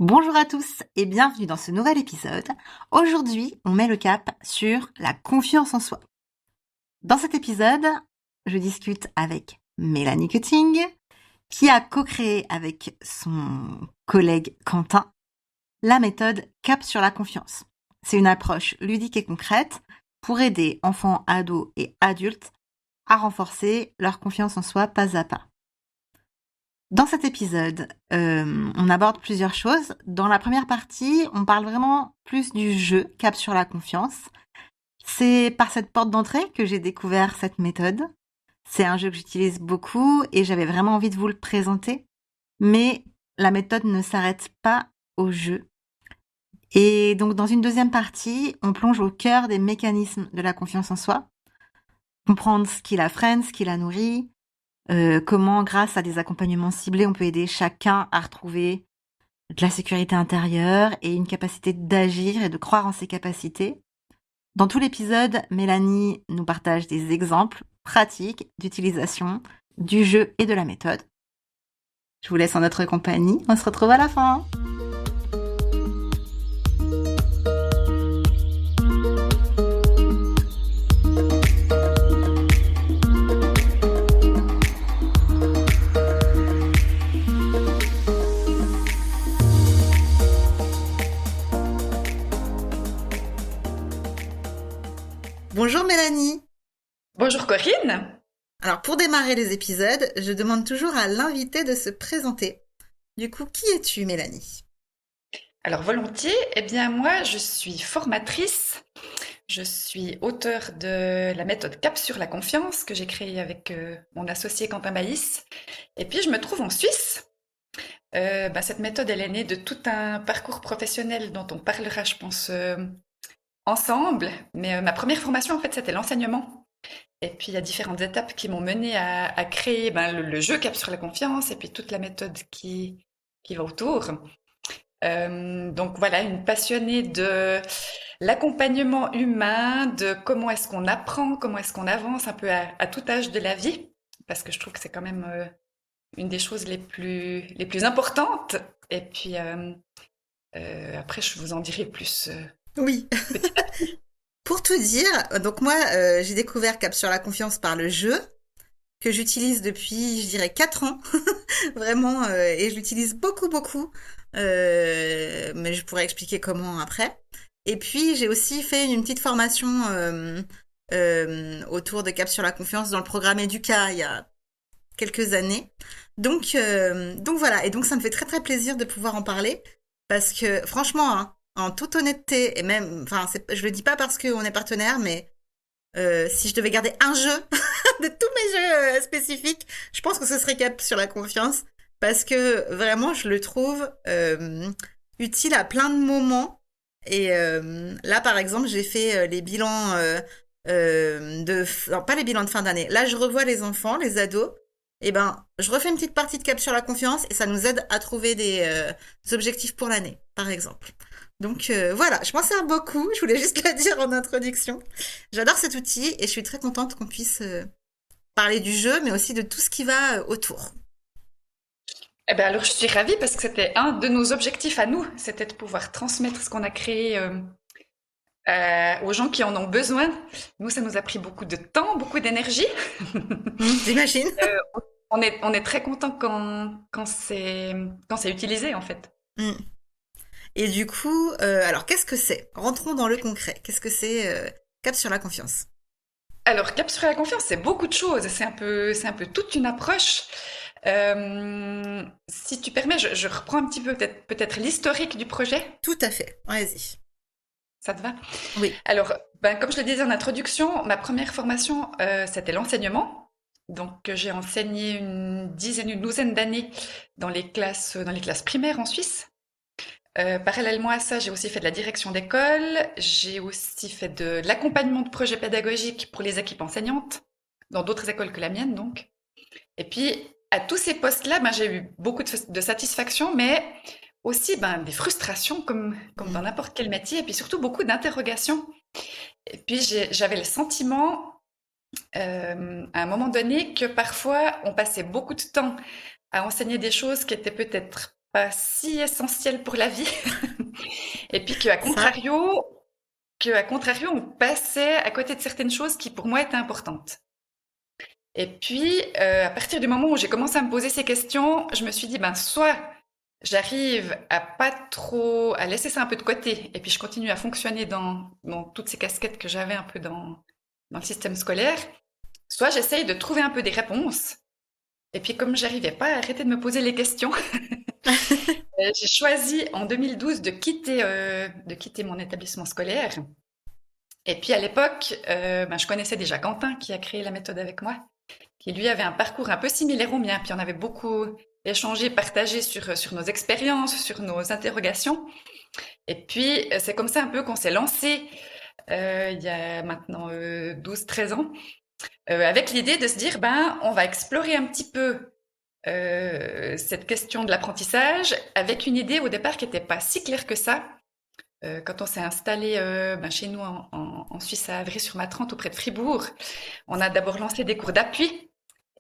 Bonjour à tous et bienvenue dans ce nouvel épisode. Aujourd'hui, on met le cap sur la confiance en soi. Dans cet épisode, je discute avec Mélanie Cutting, qui a co-créé avec son collègue Quentin la méthode Cap sur la confiance. C'est une approche ludique et concrète pour aider enfants, ados et adultes à renforcer leur confiance en soi pas à pas. Dans cet épisode, on aborde plusieurs choses. Dans la première partie, on parle vraiment plus du jeu Cap sur la confiance. C'est par cette porte d'entrée que j'ai découvert cette méthode. C'est un jeu que j'utilise beaucoup et j'avais vraiment envie de vous le présenter. Mais la méthode ne s'arrête pas au jeu. Et donc dans une deuxième partie, on plonge au cœur des mécanismes de la confiance en soi. Comprendre ce qui la freine, ce qui la nourrit, comment, grâce à des accompagnements ciblés, on peut aider chacun à retrouver de la sécurité intérieure et une capacité d'agir et de croire en ses capacités. Dans tout l'épisode, Mélanie nous partage des exemples pratiques d'utilisation du jeu et de la méthode. Je vous laisse en notre compagnie. On se retrouve à la fin. Bonjour Mélanie. Bonjour Corinne. Alors pour démarrer les épisodes, je demande toujours à l'invité de se présenter. Du coup, qui es-tu Mélanie ? Alors volontiers, eh bien moi je suis formatrice, je suis auteure de la méthode Cap sur la confiance que j'ai créée avec mon associé Quentin Baïs. Et puis je me trouve en Suisse. Cette méthode elle est née de tout un parcours professionnel dont on parlera je pense ensemble. Mais ma première formation en fait c'était l'enseignement. Et puis il y a différentes étapes qui m'ont menée à créer le jeu Cap sur la confiance et puis toute la méthode qui va autour. Donc voilà, une passionnée de l'accompagnement humain, de comment est-ce qu'on apprend, comment est-ce qu'on avance un peu à tout âge de la vie, parce que je trouve que c'est quand même une des choses les plus importantes. Et puis après, je vous en dirai plus Oui. petit à petit. Pour tout dire, donc moi, j'ai découvert Cap sur la confiance par le jeu, que j'utilise depuis, je dirais, 4 ans, vraiment, et je l'utilise beaucoup, beaucoup, mais je pourrais expliquer comment après. Et puis, j'ai aussi fait une petite formation autour de Cap sur la confiance dans le programme Educa il y a quelques années. Donc voilà, et donc ça me fait très très plaisir de pouvoir en parler, parce que franchement, hein, en toute honnêteté, et même, enfin, je le dis pas parce qu'on est partenaire, mais si je devais garder un jeu de tous mes jeux spécifiques, je pense que ce serait Cap sur la confiance, parce que vraiment, je le trouve utile à plein de moments. Et là, par exemple, j'ai fait les bilans non, pas les bilans de fin d'année. Là, je revois les enfants, les ados. Et ben, je refais une petite partie de Cap sur la confiance et ça nous aide à trouver des objectifs pour l'année, par exemple. Donc voilà, je m'en sers beaucoup, je voulais juste le dire en introduction. J'adore cet outil et je suis très contente qu'on puisse parler du jeu, mais aussi de tout ce qui va autour. Eh ben alors je suis ravie parce que c'était un de nos objectifs à nous, c'était de pouvoir transmettre ce qu'on a créé aux gens qui en ont besoin. Nous, ça nous a pris beaucoup de temps, beaucoup d'énergie. J'imagine. On est très content quand c'est utilisé, en fait. Mm. Et du coup, alors qu'est-ce que c'est? Rentrons dans le concret. Qu'est-ce que c'est Cap sur la confiance? Alors, cap sur la confiance, c'est beaucoup de choses. C'est un peu toute une approche. Si tu permets, je reprends un petit peu peut-être l'historique du projet. Tout à fait. Vas-y. Ça te va? Oui. Alors, comme je le disais en introduction, ma première formation, c'était l'enseignement. Donc, j'ai enseigné une douzaine d'années dans les classes primaires en Suisse. Parallèlement à ça, j'ai aussi fait de la direction d'école, j'ai aussi fait de l'accompagnement de projets pédagogiques pour les équipes enseignantes, dans d'autres écoles que la mienne donc. Et puis, à tous ces postes-là, j'ai eu beaucoup de satisfaction, mais aussi des frustrations comme dans Mm. n'importe quel métier, et puis surtout beaucoup d'interrogations. Et puis, j'avais le sentiment, à un moment donné, que parfois, on passait beaucoup de temps à enseigner des choses qui étaient peut-être pas si essentielles pour la vie. Et puis qu'à Ça, contrario, on passait à côté de certaines choses qui pour moi étaient importantes. Et puis, à partir du moment où j'ai commencé à me poser ces questions, je me suis dit, ben, soit j'arrive à pas trop, à laisser ça un peu de côté, et puis je continue à fonctionner dans toutes ces casquettes que j'avais un peu dans le système scolaire, soit j'essaye de trouver un peu des réponses. Et puis, comme j'arrivais pas à arrêter de me poser les questions, j'ai choisi en 2012 de quitter mon établissement scolaire. Et puis, à l'époque, ben, je connaissais déjà Quentin qui a créé la méthode avec moi, qui lui avait un parcours un peu similaire au mien. Puis on avait beaucoup échangé, partagé sur nos expériences, sur nos interrogations. Et puis c'est comme ça un peu qu'on s'est lancé il y a maintenant 12-13 ans, avec l'idée de se dire, ben, on va explorer un petit peu cette question de l'apprentissage avec une idée au départ qui n'était pas si claire que ça. Quand on s'est installé ben, chez nous en Suisse à Avry-sur-Matran, tout près de Fribourg, on a d'abord lancé des cours d'appui.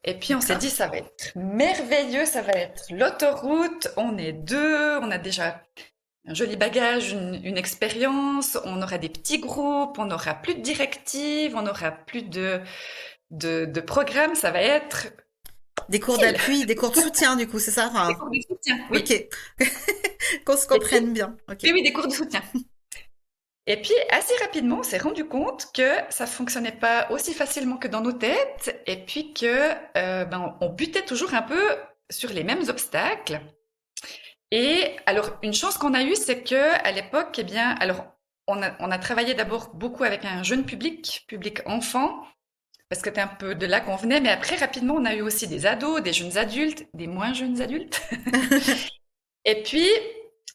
Et puis on s'est d'accord. dit, ça va être merveilleux, ça va être l'autoroute, on est deux, on a déjà un joli bagage, une expérience, on aura des petits groupes, on n'aura plus de directives, on n'aura plus de programmes, ça va être Des cours facile. d'appui, des cours de soutien, du coup, c'est ça? Des Enfin, cours de soutien, ok. oui. Qu'on se Et puis, comprenne bien. Ok. oui, oui, des cours de soutien. Et puis, assez rapidement, on s'est rendu compte que ça fonctionnait pas aussi facilement que dans nos têtes, et puis que ben, on butait toujours un peu sur les mêmes obstacles. Et alors, une chance qu'on a eue, c'est que à l'époque, eh bien, alors, on a travaillé d'abord beaucoup avec un jeune public enfant, parce que c'était un peu de là qu'on venait, mais après, rapidement, on a eu aussi des ados, des jeunes adultes, des moins jeunes adultes. Et puis,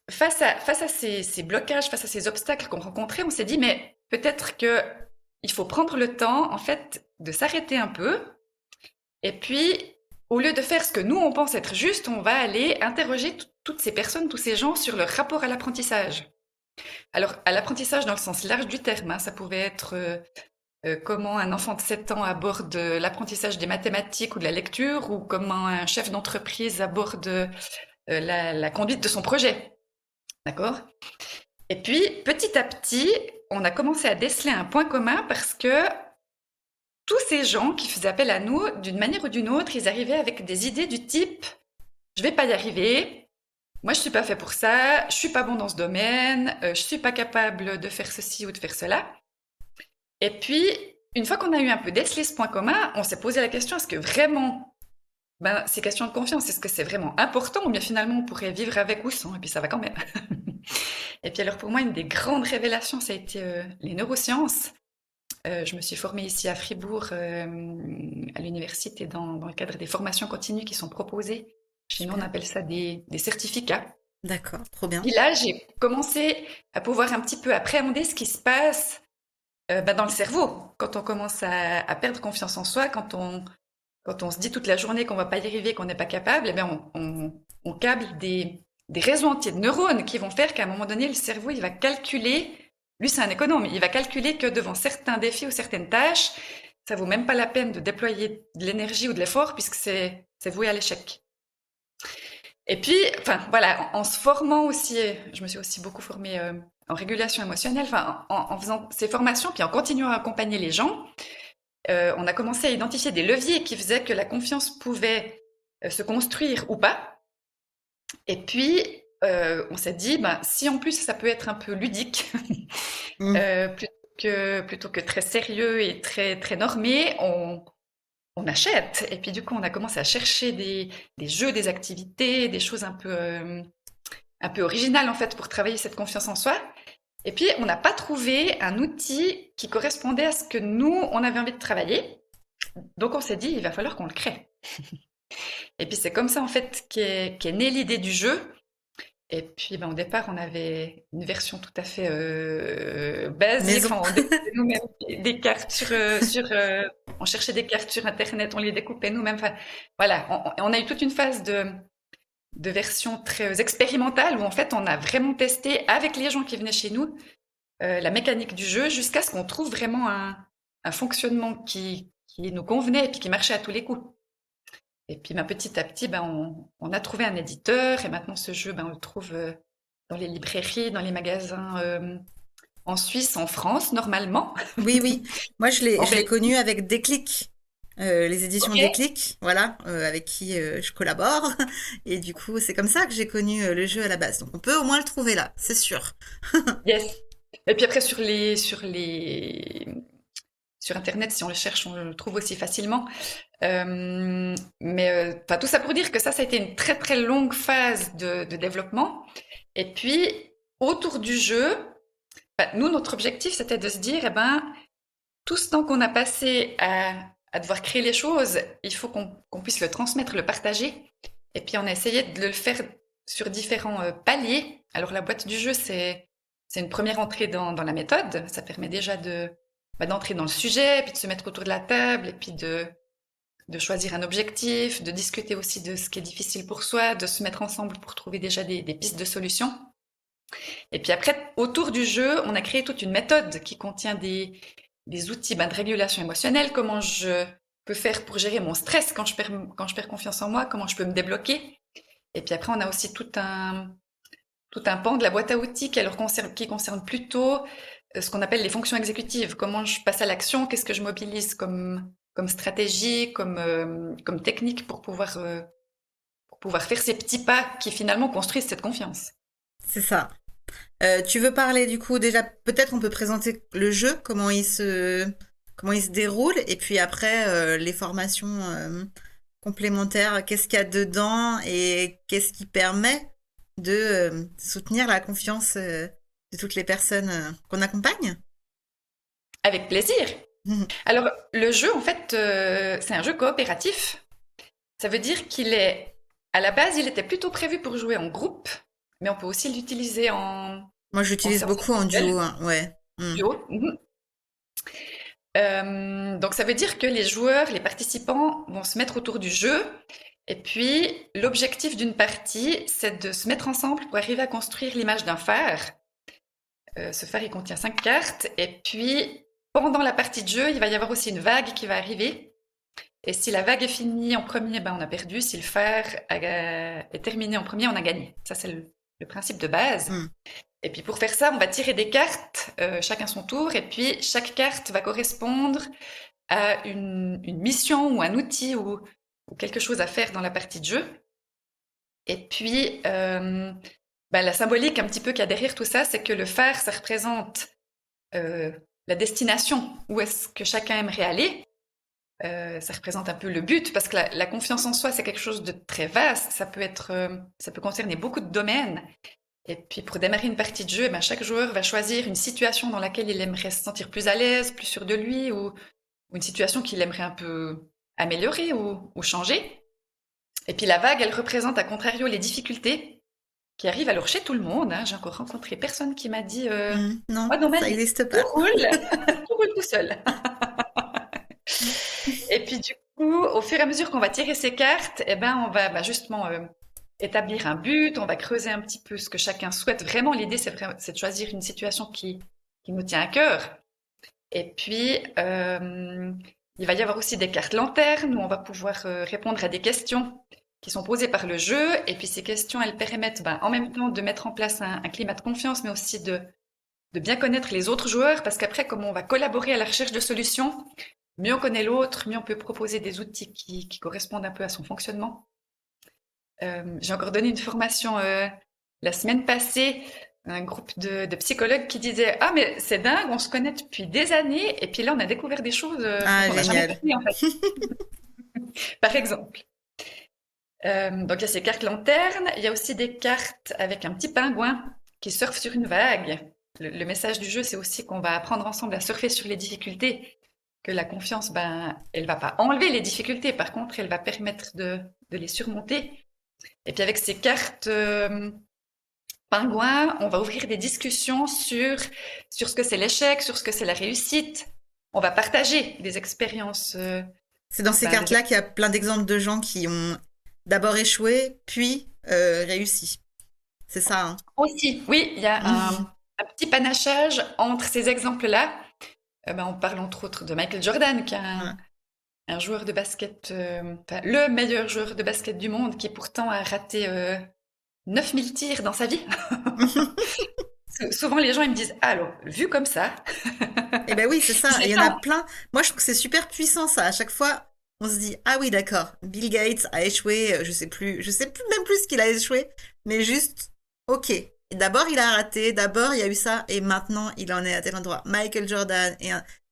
face à ces blocages, face à ces obstacles qu'on rencontrait, on s'est dit, mais peut-être que il faut prendre le temps, en fait, de s'arrêter un peu. Et puis, au lieu de faire ce que nous, on pense être juste, on va aller interroger toutes ces personnes, tous ces gens sur leur rapport à l'apprentissage. Alors, à l'apprentissage dans le sens large du terme, hein, ça pouvait être comment un enfant de 7 ans aborde l'apprentissage des mathématiques ou de la lecture, ou comment un chef d'entreprise aborde la conduite de son projet. D'accord? Et puis, petit à petit, on a commencé à déceler un point commun parce que tous ces gens qui faisaient appel à nous, d'une manière ou d'une autre, ils arrivaient avec des idées du type je vais pas y arriver, moi je suis pas fait pour ça, je suis pas bon dans ce domaine, je suis pas capable de faire ceci ou de faire cela. Et puis, une fois qu'on a eu un peu décelé ce point commun, on s'est posé la question est-ce que vraiment, ben, ces questions de confiance, est-ce que c'est vraiment important ou bien finalement on pourrait vivre avec ou sans et puis ça va quand même. Et puis alors pour moi, une des grandes révélations, ça a été les neurosciences. Je me suis formée ici à Fribourg, à l'université, dans le cadre des formations continues qui sont proposées. Chez nous, on Super. appelle ça des certificats. D'accord, trop bien. Et là, j'ai commencé à pouvoir un petit peu appréhender ce qui se passe bah, dans le cerveau quand on commence à perdre confiance en soi, quand on se dit toute la journée qu'on va pas y arriver, qu'on n'est pas capable, eh bien on câble des réseaux entiers de neurones qui vont faire qu'à un moment donné, le cerveau, il va calculer, lui c'est un économe, il va calculer que devant certains défis ou certaines tâches, ça vaut même pas la peine de déployer de l'énergie ou de l'effort puisque c'est voué à l'échec. Et puis, enfin voilà, en se formant aussi, je me suis aussi beaucoup formée en régulation émotionnelle, enfin en faisant ces formations, puis en continuant à accompagner les gens, on a commencé à identifier des leviers qui faisaient que la confiance pouvait se construire ou pas. Et puis, on s'est dit, ben, si en plus ça peut être un peu ludique, Mm. plutôt que très sérieux et très, très normé, on achète. Et puis du coup, on a commencé à chercher des jeux, des activités, des choses un peu originales en fait pour travailler cette confiance en soi. Et puis, on n'a pas trouvé un outil qui correspondait à ce que nous, on avait envie de travailler. Donc, on s'est dit, il va falloir qu'on le crée. Et puis, c'est comme ça, en fait, qu'est née l'idée du jeu. Et puis, ben, au départ, on avait une version tout à fait basique. Maison. Enfin, on découpait nous-mêmes des cartes on cherchait des cartes sur Internet, on les découpait nous-mêmes. Enfin, voilà, on a eu toute une phase de version très expérimentale où, en fait, on a vraiment testé avec les gens qui venaient chez nous la mécanique du jeu jusqu'à ce qu'on trouve vraiment un fonctionnement qui nous convenait et puis qui marchait à tous les coups. Et puis petit à petit, on a trouvé un éditeur et maintenant ce jeu, on le trouve dans les librairies, dans les magasins en Suisse, en France, normalement. Oui, oui. Moi, En je l'ai Belgique, connu avec Déclic, les éditions ok. Déclic, voilà, avec qui je collabore. Et du coup, c'est comme ça que j'ai connu le jeu à la base. Donc, on peut au moins le trouver là, c'est sûr. Yes. Et puis après, sur Internet, si on le cherche, on le trouve aussi facilement. Mais enfin, tout ça pour dire que ça a été une très très longue phase de développement. Et puis, autour du jeu, nous, notre objectif, c'était de se dire, tout ce temps qu'on a passé à devoir créer les choses, il faut qu'on puisse le transmettre, le partager. Et puis, on a essayé de le faire sur différents paliers. Alors, la boîte du jeu, c'est une première entrée dans la méthode. Ça permet déjà d'entrer dans le sujet, puis de se mettre autour de la table, et puis de choisir un objectif, de discuter aussi de ce qui est difficile pour soi, de se mettre ensemble pour trouver déjà des pistes de solutions. Et puis après, autour du jeu, on a créé toute une méthode qui contient des outils de régulation émotionnelle, comment je peux faire pour gérer mon stress quand je perds confiance en moi, comment je peux me débloquer. Et puis après, on a aussi tout un pan de la boîte à outils qui concerne plutôt ce qu'on appelle les fonctions exécutives, comment je passe à l'action, qu'est-ce que je mobilise comme stratégie, comme technique pour pouvoir faire ces petits pas qui finalement construisent cette confiance. C'est ça. Tu veux parler du coup déjà, peut-être on peut présenter le jeu, comment il se déroule, et puis après les formations complémentaires, qu'est-ce qu'il y a dedans et qu'est-ce qui permet de soutenir la confiance de toutes les personnes qu'on accompagne. Avec plaisir. Alors, le jeu, en fait, c'est un jeu coopératif. Ça veut dire à la base, il était plutôt prévu pour jouer en groupe, mais on peut aussi l'utiliser Moi, en j'utilise séance beaucoup en individuelle, duo, hein, ouais. duo. Mhm. Donc, ça veut dire que les joueurs, les participants vont se mettre autour du jeu. Et puis, l'objectif d'une partie, c'est de se mettre ensemble pour arriver à construire l'image d'un phare. Ce phare, il contient 5 cartes. Et puis, pendant la partie de jeu, il va y avoir aussi une vague qui va arriver. Et si la vague est finie en premier, on a perdu. Si le phare est terminé en premier, on a gagné. Ça, c'est le principe de base. Mm. Et puis pour faire ça, on va tirer des cartes, chacun son tour. Et puis chaque carte va correspondre à une mission ou un outil ou quelque chose à faire dans la partie de jeu. Et puis la symbolique un petit peu qu'il y a derrière tout ça, c'est que le phare, ça représente euh, la destination, où est-ce que chacun aimerait aller. Ça représente un peu le but, parce que la confiance en soi, c'est quelque chose de très vaste. Ça peut concerner beaucoup de domaines. Et puis pour démarrer une partie de jeu, chaque joueur va choisir une situation dans laquelle il aimerait se sentir plus à l'aise, plus sûr de lui, ou une situation qu'il aimerait un peu améliorer ou changer. Et puis la vague, elle représente à contrario les difficultés qui arrivent alors chez tout le monde. Hein. J'ai encore rencontré personne qui m'a dit Non, moi dans ma ça vie, n'existe tout pas. roule, tout roule tout seul. Et puis du coup, au fur et à mesure qu'on va tirer ces cartes, on va justement établir un but, on va creuser un petit peu ce que chacun souhaite. Vraiment, l'idée, c'est de choisir une situation qui nous tient à cœur. Et puis, il va y avoir aussi des cartes lanternes où on va pouvoir répondre à des questions qui sont posées par le jeu. Et puis, ces questions, elles permettent en même temps de mettre en place un climat de confiance, mais aussi de bien connaître les autres joueurs, parce qu'après, comme on va collaborer à la recherche de solutions, mieux on connaît l'autre, mieux on peut proposer des outils qui correspondent un peu à son fonctionnement. J'ai encore donné une formation la semaine passée à un groupe de psychologues qui disaient ah mais c'est dingue, on se connaît depuis des années et puis là on a découvert des choses Ah, qu'on n'a jamais génial. connues en fait. Par exemple, donc il y a ces cartes lanternes, il y a aussi des cartes avec un petit pingouin qui surfe sur une vague. Le message du jeu c'est aussi qu'on va apprendre ensemble à surfer sur les difficultés, que la confiance elle va pas enlever les difficultés, par contre elle va permettre de les surmonter. Et puis avec ces cartes pingouins, on va ouvrir des discussions sur ce que c'est l'échec, sur ce que c'est la réussite. On va partager des expériences. C'est dans ces cartes-là qu'il y a plein d'exemples de gens qui ont d'abord échoué, puis réussi. C'est ça, hein. Aussi, oui, il y a un petit panachage entre ces exemples-là. On parle entre autres de Michael Jordan, qui a Ouais. un joueur de basket, enfin, le meilleur joueur de basket du monde qui pourtant a raté 9000 tirs dans sa vie. Souvent les gens ils me disent, alors, vu comme ça, Eh ben oui, c'est ça. je Et il l'ai y en fait a plein. Moi, je trouve que c'est super puissant, ça. À chaque fois, on se dit, ah oui, d'accord. Bill Gates a échoué. Je sais plus même plus ce qu'il a échoué. Mais juste, ok. Et d'abord, il a raté. D'abord, il y a eu ça. Et maintenant, il en est à tel endroit. Michael Jordan.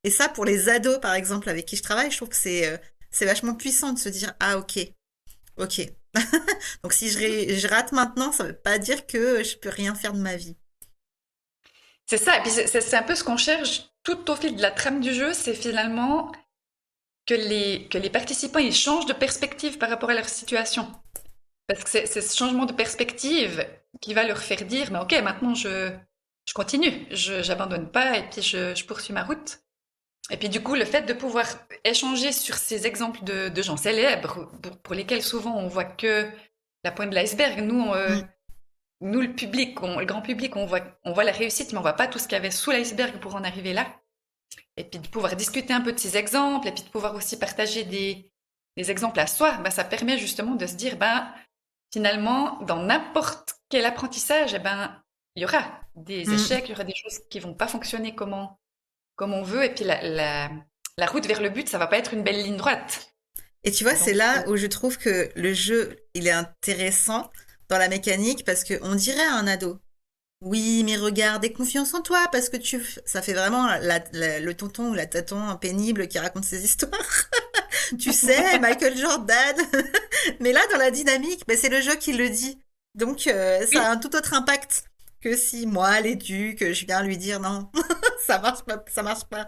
Et ça, pour les ados, par exemple, avec qui je travaille, je trouve que c'est vachement puissant de se dire, ah ok, ok. Donc si je rate maintenant, ça veut pas dire que je peux rien faire de ma vie. c'est ça. Et puis c'est un peu ce qu'on cherche tout au fil de la trame du jeu, c'est finalement que les participants ils changent de perspective par rapport à leur situation. Parce que c'est ce changement de perspective qui va leur faire dire, mais ok, maintenant je continue, j'abandonne pas et puis je poursuis ma route. Et puis du coup, le fait de pouvoir échanger sur ces exemples de gens célèbres, pour lesquels souvent on voit que la pointe de l'iceberg, Mm. nous le public, le grand public, on voit la réussite, mais on voit pas tout ce qu'il y avait sous l'iceberg pour en arriver là. Et puis de pouvoir discuter un peu de ces exemples, et puis de pouvoir aussi partager des exemples à soi, ben, ça permet justement de se dire, ben, finalement, dans n'importe quel apprentissage, eh ben, il y aura des Mm. échecs, il y aura des choses qui vont pas fonctionner comme on veut, et puis la route vers le but, ça va pas être une belle ligne droite. Et tu vois, c'est Donc, là où je trouve que le jeu, il est intéressant dans la mécanique parce que on dirait à un ado, oui, mais regarde, aie confiance en toi parce que ça fait vraiment le tonton ou la taton pénible qui raconte ses histoires. Tu sais, Michael Jordan. Mais là, dans la dynamique, ben, c'est le jeu qui le dit. Donc, ça oui. a un tout autre impact que si moi, l'éduque, je viens lui dire non, ça marche pas, ça marche pas.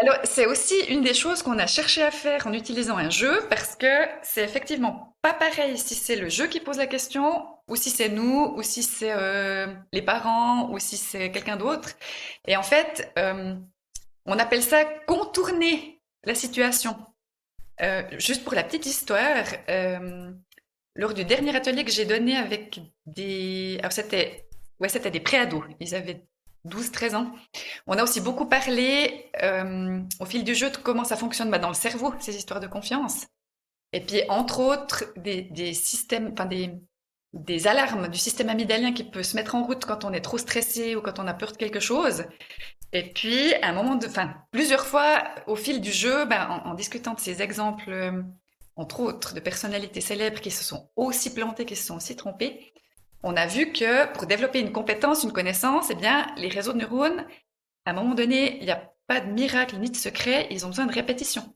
Alors, c'est aussi une des choses qu'on a cherché à faire en utilisant un jeu, parce que c'est effectivement pas pareil si c'est le jeu qui pose la question, ou si c'est nous, ou si c'est les parents, ou si c'est quelqu'un d'autre. Et en fait, on appelle ça contourner la situation. Juste pour la petite histoire, lors du dernier atelier que j'ai donné avec des... Alors c'était des préados, ils avaient 12 13 ans. On a aussi beaucoup parlé au fil du jeu de comment ça fonctionne bah, dans le cerveau, ces histoires de confiance. Et puis, entre autres, des systèmes, enfin des alarmes du système amygdalien qui peut se mettre en route quand on est trop stressé ou quand on a peur de quelque chose. Et puis, à un moment enfin, plusieurs fois au fil du jeu, ben, en discutant de ces exemples, entre autres, de personnalités célèbres qui se sont aussi plantées, qui se sont aussi trompées, on a vu que pour développer une compétence, une connaissance, eh bien, les réseaux de neurones, à un moment donné, il n'y a pas de miracle ni de secret, ils ont besoin de répétition.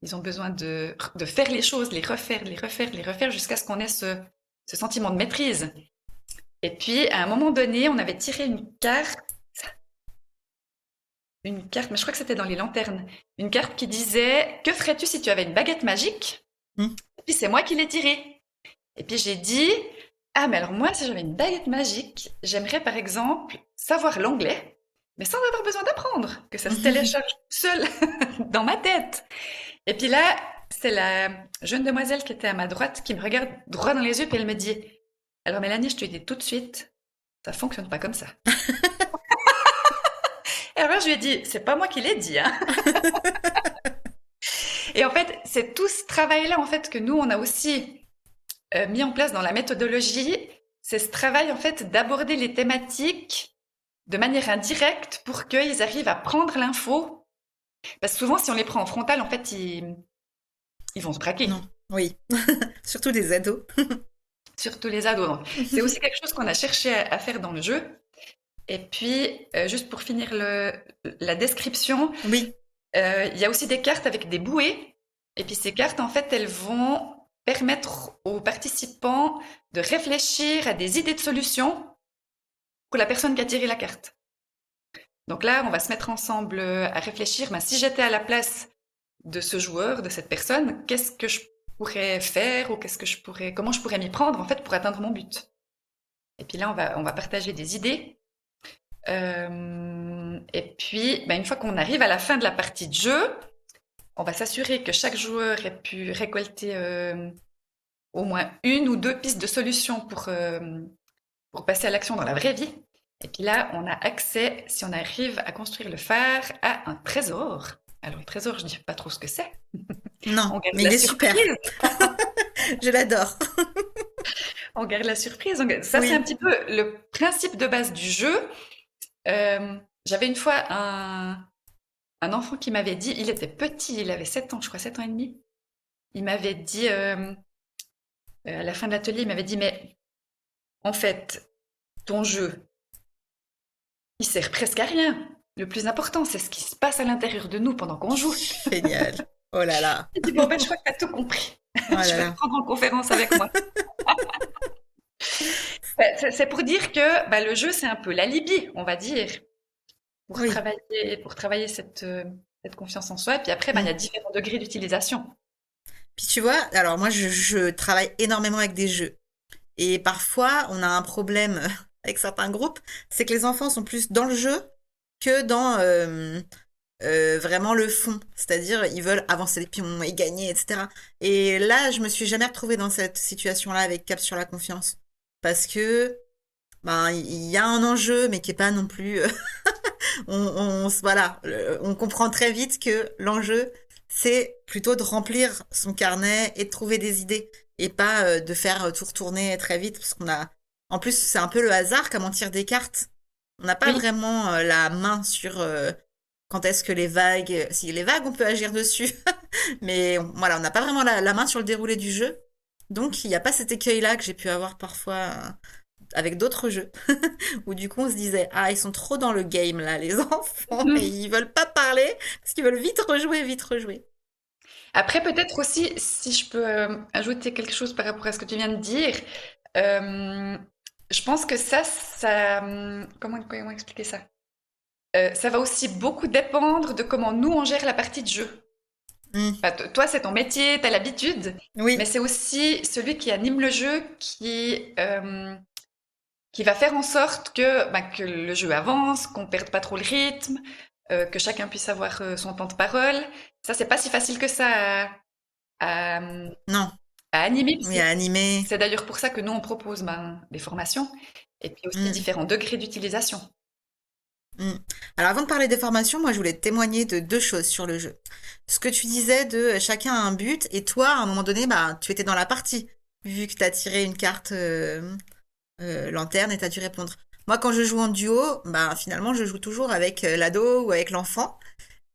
Ils ont besoin de faire les choses, les refaire, les refaire jusqu'à ce qu'on ait ce sentiment de maîtrise. Et puis, à un moment donné, on avait tiré une carte, mais je crois que c'était dans les lanternes, une carte qui disait que ferais-tu si tu avais une baguette magique? Hmm. Et puis c'est moi qui l'ai tirée. Et puis j'ai dit ah mais alors moi si j'avais une baguette magique, j'aimerais par exemple savoir l'anglais, mais sans avoir besoin d'apprendre, que ça se télécharge tout seul dans ma tête. Et puis là c'est la jeune demoiselle qui était à ma droite qui me regarde droit dans les yeux puis elle me dit alors Mélanie je te dis tout de suite ça fonctionne pas comme ça. Et alors je lui ai dit c'est pas moi qui l'ai dit hein. Et en fait, c'est tout ce travail-là en fait que nous on a aussi mis en place dans la méthodologie. C'est ce travail en fait d'aborder les thématiques de manière indirecte pour qu'ils arrivent à prendre l'info. Parce que souvent, si on les prend en frontal, en fait, ils vont se Non, braquer. oui. Surtout des ados. Surtout les ados. Donc, c'est aussi quelque chose qu'on a cherché à faire dans le jeu. Et puis, juste pour finir la description, Oui. il y a aussi des cartes avec des bouées. Et puis ces cartes, en fait, elles vont permettre aux participants de réfléchir à des idées de solutions pour la personne qui a tiré la carte. Donc là, on va se mettre ensemble à réfléchir. Ben, si j'étais à la place de ce joueur, de cette personne, qu'est-ce que je pourrais faire ou comment je pourrais m'y prendre en fait pour atteindre mon but. Et puis là, on va partager des idées. Et puis, ben, une fois qu'on arrive à la fin de la partie de jeu, on va s'assurer que chaque joueur ait pu récolter au moins une ou deux pistes de solutions pour passer à l'action dans la vraie vie. Et puis là, on a accès, si on arrive à construire le phare, à un trésor. Alors, le trésor, je dis pas trop ce que c'est. Non, On garde mais la il est super. surprise. Je l'adore. On garde la surprise. Ça, c'est un Oui. petit peu le principe de base du jeu. J'avais une fois un enfant qui m'avait dit, il était petit, il avait 7 ans, je crois, 7 ans et demi. Il m'avait dit, à la fin de l'atelier, il m'avait dit, mais en fait, ton jeu, il sert presque à rien. Le plus important, c'est ce qui se passe à l'intérieur de nous pendant qu'on joue. Génial. Oh là là. J'ai dit, bon, ben, je crois que tu as tout compris. Oh là Je vais te là. prendre en conférence avec moi. C'est pour dire que bah, le jeu, c'est un peu l'alibi, on va dire, Oui. pour travailler cette confiance en soi. Et puis après, bah, il y a Mm. différents degrés d'utilisation. Puis tu vois, alors moi je travaille énormément avec des jeux. Et parfois on a un problème avec certains groupes, c'est que les enfants sont plus dans le jeu que dans vraiment le fond. C'est-à-dire ils veulent avancer les pions et gagner, etc. Et là je me suis jamais retrouvée dans cette situation-là avec Cap sur la confiance. Parce que ben il y a un enjeu mais qui est pas non plus voilà, on comprend très vite que l'enjeu, c'est plutôt de remplir son carnet et de trouver des idées et pas de faire tout retourner très vite parce qu'on a, en plus, c'est un peu le hasard comme on tire des cartes. On n'a pas Oui, vraiment la main sur quand est-ce que les vagues, si les vagues, on peut agir dessus, mais voilà, on n'a pas vraiment la main sur le déroulé du jeu. Donc, il n'y a pas cet écueil-là que j'ai pu avoir parfois avec d'autres jeux, où du coup on se disait, ah, ils sont trop dans le game là, les enfants, et mhm. ils veulent pas parler, parce qu'ils veulent vite rejouer, vite rejouer. Après, peut-être aussi, si je peux ajouter quelque chose par rapport à ce que tu viens de dire, euh, je pense que comment expliquer ça? Ça va aussi beaucoup dépendre de comment nous on gère la partie de jeu. Hmm. Enfin, toi, c'est ton métier, tu as l'habitude, mais Oui, c'est aussi celui qui anime le jeu qui va faire en sorte que le jeu avance, qu'on perde pas trop le rythme, que chacun puisse avoir son temps de parole. Ça, c'est pas si facile que ça à, non, à animer. oui, à animer. C'est d'ailleurs pour ça que nous, on propose des formations et puis aussi Hmm, différents degrés d'utilisation. hmm. Alors avant de parler des formations, moi je voulais te témoigner de deux choses sur le jeu. Ce que tu disais de chacun a un but, et toi, à un moment donné, bah, tu étais dans la partie, vu que tu as tiré une carte lanterne et tu as dû répondre. Moi, quand je joue en duo, bah, finalement, je joue toujours avec l'ado ou avec l'enfant.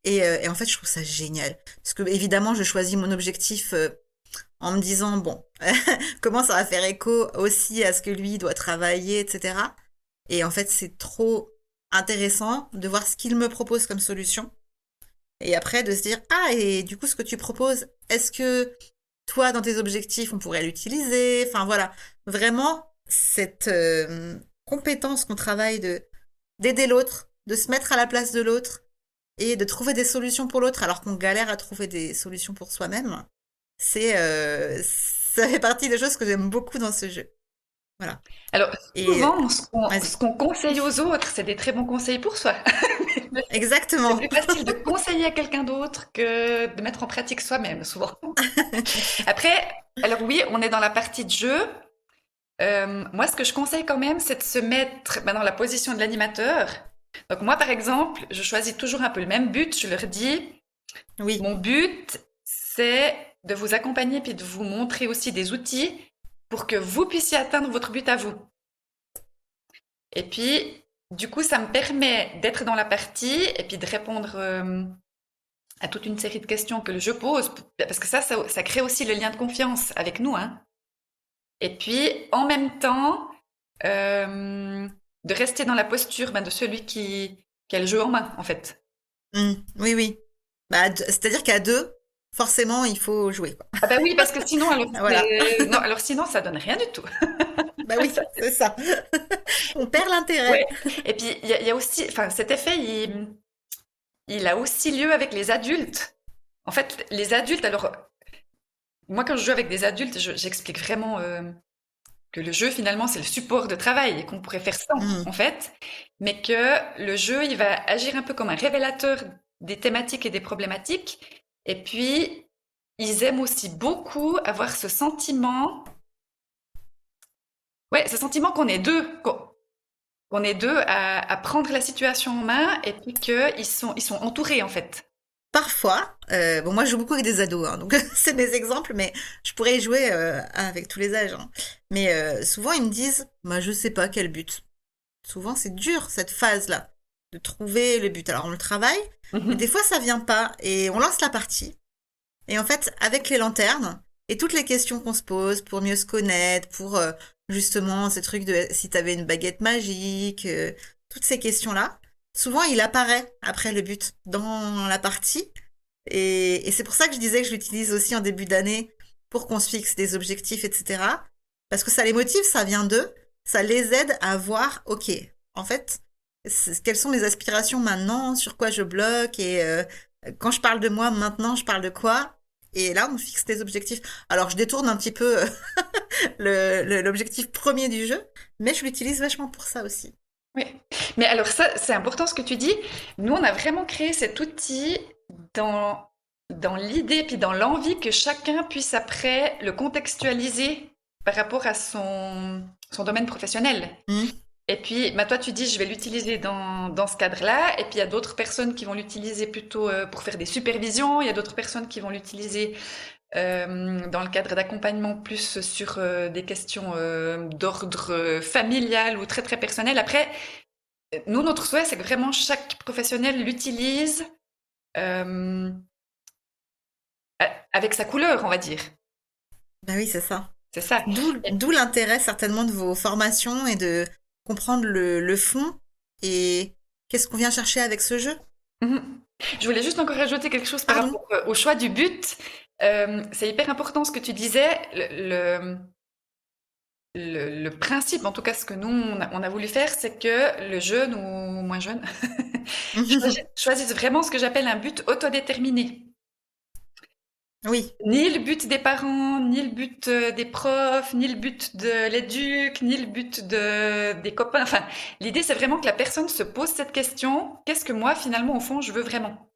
Et en fait, je trouve ça génial. Parce que, évidemment, je choisis mon objectif en me disant, bon, comment ça va faire écho aussi à ce que lui doit travailler, etc. Et en fait, c'est trop intéressant de voir ce qu'il me propose comme solution. Et après, de se dire, ah, et du coup, ce que tu proposes, est-ce que toi, dans tes objectifs, on pourrait l'utiliser? Enfin, voilà. Vraiment, cette compétence qu'on travaille de d'aider l'autre, de se mettre à la place de l'autre, et de trouver des solutions pour l'autre alors qu'on galère à trouver des solutions pour soi-même, ça fait partie des choses que j'aime beaucoup dans ce jeu. Voilà. Alors, Et souvent, ce vas-y. qu'on conseille aux autres, c'est des très bons conseils pour soi. C'est Exactement. plus facile de conseiller à quelqu'un d'autre que de mettre en pratique soi-même, souvent. Après, alors oui, on est dans la partie de jeu. Moi, ce que je conseille quand même, c'est de se mettre dans la position de l'animateur. Donc moi, par exemple, je choisis toujours un peu le même but. Je leur dis, Oui. mon but, c'est de vous accompagner puis de vous montrer aussi des outils pour que vous puissiez atteindre votre but à vous. Et puis, du coup, ça me permet d'être dans la partie et puis de répondre à toute une série de questions que le jeu pose, parce que ça crée aussi le lien de confiance avec nous, hein. Et puis, en même temps, de rester dans la posture de celui qui a le jeu en main, en fait. Mm. Oui, oui. Bah, c'est-à-dire qu'à deux, forcément, il faut jouer, quoi. Ah bah oui, parce que sinon, Voilà. non, alors sinon, ça donne rien du tout. Bah oui, c'est ça. On perd Ouais. l'intérêt. Et puis, il y a aussi, enfin, cet effet, il a aussi lieu avec les adultes. En fait, les adultes, alors, moi, quand je joue avec des adultes, j'explique vraiment que le jeu, finalement, c'est le support de travail et qu'on pourrait faire sans, Mm. en fait, mais que le jeu, il va agir un peu comme un révélateur des thématiques et des problématiques. Et puis, ils aiment aussi beaucoup avoir ce sentiment, ouais, ce sentiment qu'on est deux à prendre la situation en main et puis qu'ils sont entourés, en fait. parfois, bon, moi je joue beaucoup avec des ados, hein, donc c'est mes exemples, mais je pourrais y jouer avec tous les âges, hein. Mais souvent ils me disent, bah, je sais pas quel but. Souvent c'est dur cette phase-là, de trouver le but. Alors on le travaille, mais des Mhm. fois ça vient pas, et on lance la partie. Et en fait, avec les lanternes, et toutes les questions qu'on se pose pour mieux se connaître, pour justement ces trucs de si t'avais une baguette magique, toutes ces questions-là, souvent il apparaît après le but dans la partie. Et c'est pour ça que je disais que je l'utilise aussi en début d'année pour qu'on se fixe des objectifs, etc. Parce que ça les motive, ça vient d'eux, ça les aide à voir, ok, en fait, quelles sont mes aspirations maintenant, sur quoi je bloque, et quand je parle de moi maintenant, je parle de quoi. Et là, on fixe des objectifs. Alors, je détourne un petit peu l'objectif premier du jeu, mais je l'utilise vachement pour ça aussi. Oui. Mais alors ça, c'est important ce que tu dis. Nous, on a vraiment créé cet outil dans, dans l'idée puis dans l'envie que chacun puisse après le contextualiser par rapport à son domaine professionnel. Hmm. Et puis, bah, toi, tu dis, je vais l'utiliser dans ce cadre-là. Et puis, il y a d'autres personnes qui vont l'utiliser plutôt pour faire des supervisions. Il y a d'autres personnes qui vont l'utiliser dans le cadre d'accompagnement plus sur des questions d'ordre familial ou très, très personnel. Après, nous, notre souhait, c'est que vraiment chaque professionnel l'utilise euh, avec sa couleur, on va dire. Ben oui, c'est ça. C'est ça. D'où l'intérêt certainement de vos formations et de comprendre le fond et qu'est-ce qu'on vient chercher avec ce jeu. Mhm. Je voulais juste encore rajouter quelque chose par Pardon. rapport au choix du but. C'est hyper important ce que tu disais. Le principe, en tout cas ce que nous, on a voulu faire, c'est que le jeune ou moins jeune choisisse vraiment ce que j'appelle un but autodéterminé. Oui, Ni le but des parents, ni le but des profs, ni le but de l'éduc, ni le but des copains. Enfin, l'idée, c'est vraiment que la personne se pose cette question, qu'est-ce que moi, finalement, au fond, je veux vraiment?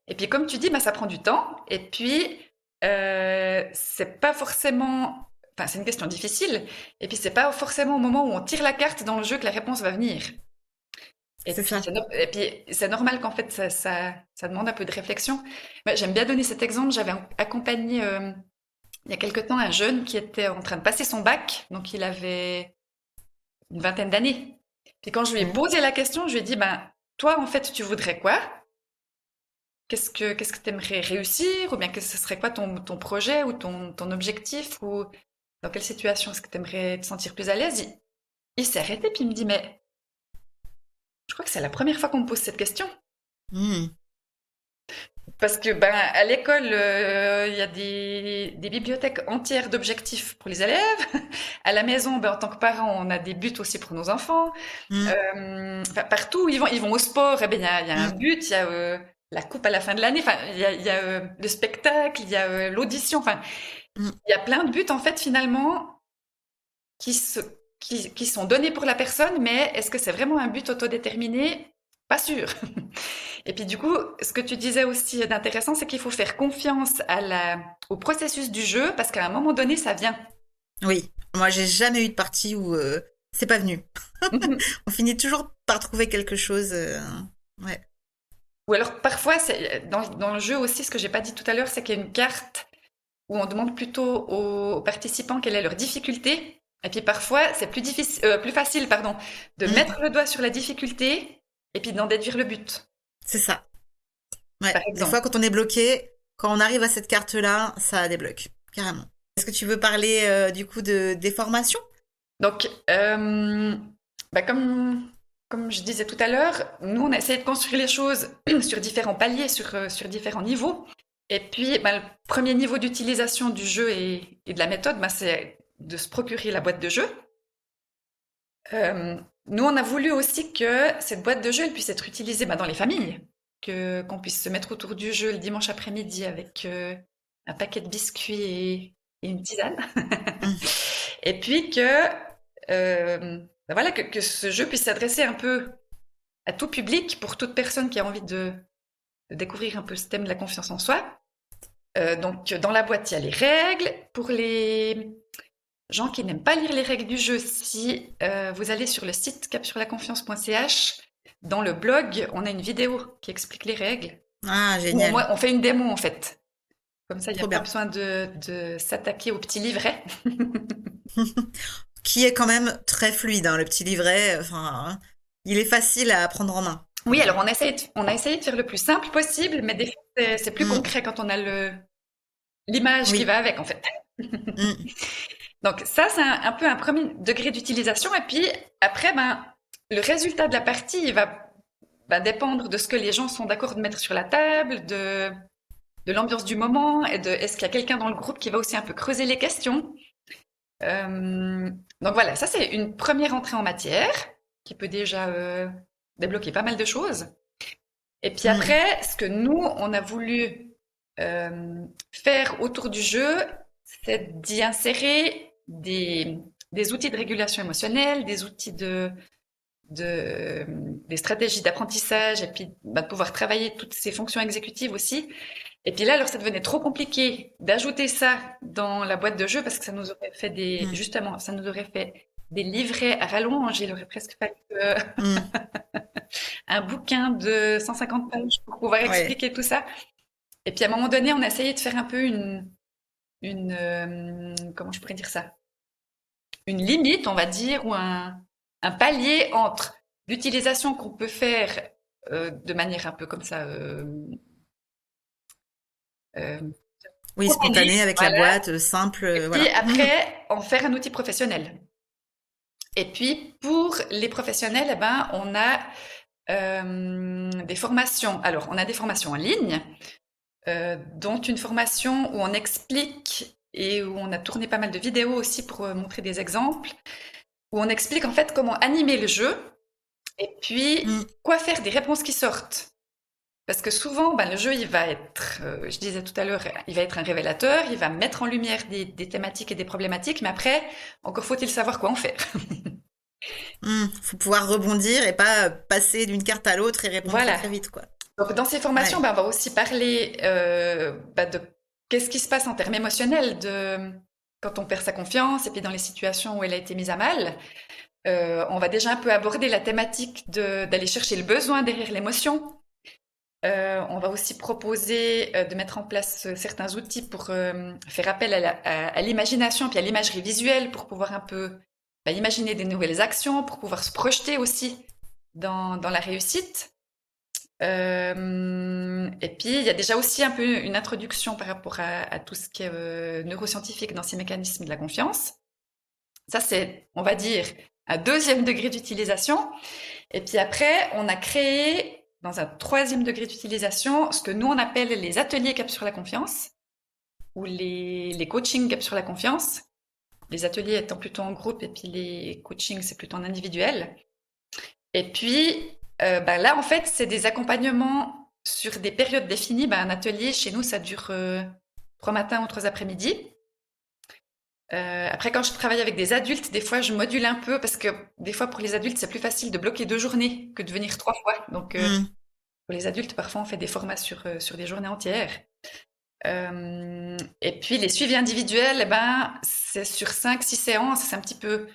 Et puis, comme tu dis, bah, ça prend du temps. Et puis, c'est pas forcément... Enfin, c'est une question difficile. Et puis, c'est pas forcément au moment où on tire la carte dans le jeu que la réponse va venir. c'est ça. Et puis, c'est normal qu'en fait, ça demande un peu de réflexion. Mais j'aime bien donner cet exemple. J'avais accompagné il y a quelque temps un jeune qui était en train de passer son bac. Donc, il avait une vingtaine d'années. Puis quand je lui ai Mhm. posé la question, je lui ai dit, ben, toi, en fait, tu voudrais quoi? Qu'est-ce que tu aimerais réussir? Ou bien que ce serait quoi ton projet ou ton objectif? Ou dans quelle situation est-ce que tu aimerais te sentir plus à l'aise? Il s'est arrêté puis il me dit, mais je crois que c'est la première fois qu'on me pose cette question. Mhm. Parce que ben à l'école, il y a des bibliothèques entières d'objectifs pour les élèves. À la maison, ben, en tant que parent, on a des buts aussi pour nos enfants. Mhm. Enfin, partout où ils vont au sport, eh ben, il y a un Mhm. but, il y a la coupe à la fin de l'année, enfin, il y a le spectacle, il y a l'audition, enfin, Mhm. il y a plein de buts en fait finalement qui, se, qui sont donnés pour la personne, mais est-ce que c'est vraiment un but autodéterminé? Pas sûr. Et puis du coup, ce que tu disais aussi d'intéressant, c'est qu'il faut faire confiance au processus du jeu, parce qu'à un moment donné, ça vient. Oui, moi j'ai jamais eu de partie où c'est pas venu. On finit toujours par trouver quelque chose. Ouais. Ou alors parfois, dans le jeu aussi, ce que j'ai pas dit tout à l'heure, c'est qu'il y a une carte où on demande plutôt aux participants quelle est leur difficulté. Et puis parfois, c'est plus difficile, plus facile, pardon, de Mhm. mettre le doigt sur la difficulté et puis d'en déduire le but, C'est ça. Ouais. par Des exemple. fois, quand on est bloqué, quand on arrive à cette carte-là, ça débloque, carrément. Est-ce que tu veux parler du coup des formations? Donc, bah, comme je disais tout à l'heure, nous, on a essayé de construire les choses sur différents paliers, sur différents niveaux. Et puis, bah, le premier niveau d'utilisation du jeu et de la méthode, bah, c'est de se procurer la boîte de jeu. Nous, on a voulu aussi que cette boîte de jeu, elle puisse être utilisée bah, dans les familles, qu'on puisse se mettre autour du jeu le dimanche après-midi avec un paquet de biscuits et une tisane. Mhm. Et puis bah voilà, que ce jeu puisse s'adresser un peu à tout public, pour toute personne qui a envie de découvrir un peu ce thème de la confiance en soi. Donc, dans la boîte, il y a les règles. Pour les gens qui n'aiment pas lire les règles du jeu, si vous allez sur le site capsurlaconfiance.ch, dans le blog, on a une vidéo qui explique les règles. Ah, Bon, génial. moi, on fait une démo en fait. Comme ça, il n'y a Trop pas bien. besoin de s'attaquer au petit livret. Qui est quand même très fluide, hein, le petit livret. Enfin, hein, il est facile à prendre en main. Oui, alors on a essayé de faire le plus simple possible, mais des fois, c'est plus Mm, concret quand on a l'image qui oui. va avec en fait. Mm, Donc ça, c'est un peu un premier degré d'utilisation. Et puis après, ben, le résultat de la partie, il va dépendre de ce que les gens sont d'accord de mettre sur la table, de l'ambiance du moment et de est-ce qu'il y a quelqu'un dans le groupe qui va aussi un peu creuser les questions. Euh, donc voilà, ça c'est une première entrée en matière qui peut déjà débloquer pas mal de choses. Et puis mm. après, ce que nous, on a voulu faire autour du jeu, c'est d'y insérer des outils de régulation émotionnelle, des outils des stratégies d'apprentissage, et puis bah, de pouvoir travailler toutes ces fonctions exécutives aussi. Et puis là, alors ça devenait trop compliqué d'ajouter ça dans la boîte de jeu parce que ça nous aurait fait Mm, justement, ça nous aurait fait des livrets à rallonge. Il aurait presque fallu mm. un bouquin de 150 pages pour pouvoir Ouais. expliquer tout ça. Et puis à un moment donné, on a essayé de faire un peu comment je pourrais dire ça? Une limite, on va dire, ou un palier entre l'utilisation qu'on peut faire de manière un peu comme ça, euh, Oui, spontanée, spontané avec la voilà. boîte, simple, Et puis voilà. après, en faire un outil professionnel. Et puis pour les professionnels, eh ben, on a des formations. Alors, on a des formations en ligne, dont une formation où on explique et où on a tourné pas mal de vidéos aussi pour montrer des exemples, où on explique en fait comment animer le jeu et puis Mm, quoi faire des réponses qui sortent. Parce que souvent, ben, le jeu, il va être, je disais tout à l'heure, il va être un révélateur, il va mettre en lumière des thématiques et des problématiques, mais après, encore faut-il savoir quoi en faire. Faut pouvoir rebondir et pas passer d'une carte à l'autre et répondre très Voilà. très vite, quoi. Donc, dans ces formations, Ouais. ben, on va aussi parler de qu'est-ce qui se passe en termes émotionnels quand on perd sa confiance et puis dans les situations où elle a été mise à mal. On va déjà un peu aborder la thématique d'aller chercher le besoin derrière l'émotion. On va aussi proposer de mettre en place certains outils pour faire appel à l'imagination puis à l'imagerie visuelle pour pouvoir un peu imaginer des nouvelles actions, pour pouvoir se projeter aussi dans la réussite. Et puis, il y a déjà aussi un peu une introduction par rapport à tout ce qui est neuroscientifique dans ces mécanismes de la confiance. Ça, c'est, on va dire, un deuxième degré d'utilisation. Et puis après, on a créé, dans un troisième degré d'utilisation, ce que nous, on appelle les ateliers cap sur la confiance ou les coachings cap sur la confiance. Les ateliers étant plutôt en groupe et puis les coachings, c'est plutôt en individuel. Et puis, là, en fait, c'est des accompagnements sur des périodes définies. Un atelier, chez nous, ça dure 3 matins ou 3 après-midi. Après, quand je travaille avec des adultes, des fois, je module un peu parce que des fois, pour les adultes, c'est plus facile de bloquer 2 journées que de venir 3 fois. Donc, Mm, pour les adultes, parfois, on fait des formats sur des journées entières. Et puis, les suivis individuels, c'est sur 5, 6 séances. C'est un petit peu...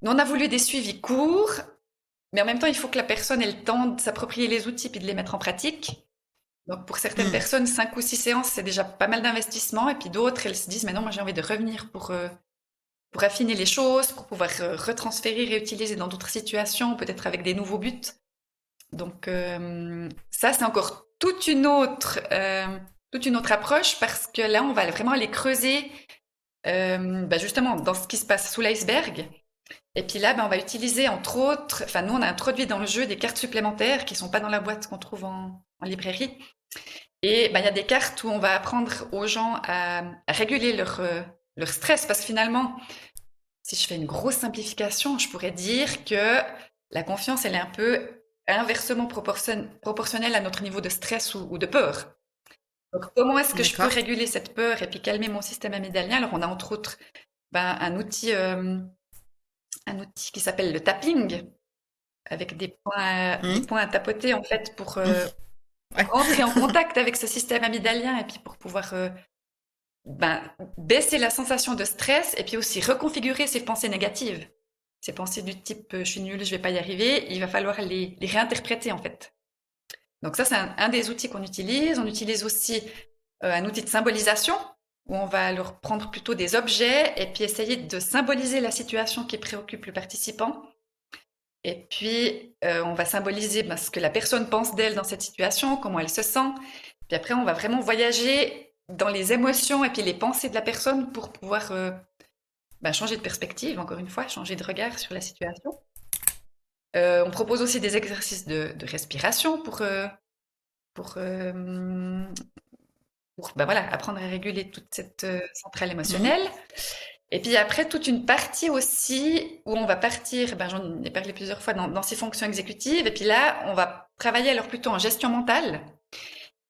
Nous, on a voulu des suivis courts, mais en même temps, il faut que la personne ait le temps de s'approprier les outils puis de les mettre en pratique. Donc, pour certaines mm. personnes, 5 ou 6 séances, c'est déjà pas mal d'investissement. Et puis d'autres, elles se disent, mais non, moi, j'ai envie de revenir pour affiner les choses, pour pouvoir retransférer, réutiliser dans d'autres situations, peut-être avec des nouveaux buts. Donc ça, c'est encore toute une autre approche parce que là, on va vraiment aller creuser justement dans ce qui se passe sous l'iceberg. Et puis là, on va utiliser entre autres, enfin nous, on a introduit dans le jeu des cartes supplémentaires qui sont pas dans la boîte qu'on trouve en librairie. Et il y a des cartes où on va apprendre aux gens à réguler leur stress parce que finalement, si je fais une grosse simplification, je pourrais dire que la confiance, elle est un peu inversement proportionnelle à notre niveau de stress ou de peur. Donc, comment est-ce que je peux D'accord. réguler cette peur et puis calmer mon système amygdalien? Alors, on a entre autres un outil qui s'appelle le tapping, avec des Mm, points à tapoter en fait pour mm. Ouais. rentrer en contact avec ce système amygdalien et puis pour pouvoir ben, baisser la sensation de stress et puis aussi reconfigurer ses pensées négatives. Ces pensées du type je suis nulle, je vais pas y arriver, il va falloir les réinterpréter en fait. Donc ça, c'est un des outils qu'on utilise. On utilise aussi un outil de symbolisation où on va leur prendre plutôt des objets et puis essayer de symboliser la situation qui préoccupe le participant. Et puis, on va symboliser ce que la personne pense d'elle dans cette situation, comment elle se sent. Puis après, on va vraiment voyager dans les émotions et puis les pensées de la personne pour pouvoir changer de perspective, encore une fois, changer de regard sur la situation. On propose aussi des exercices de respiration pour apprendre à réguler toute cette centrale émotionnelle. Et puis après, toute une partie aussi où on va partir, j'en ai parlé plusieurs fois, dans ces fonctions exécutives. Et puis là, on va travailler alors plutôt en gestion mentale.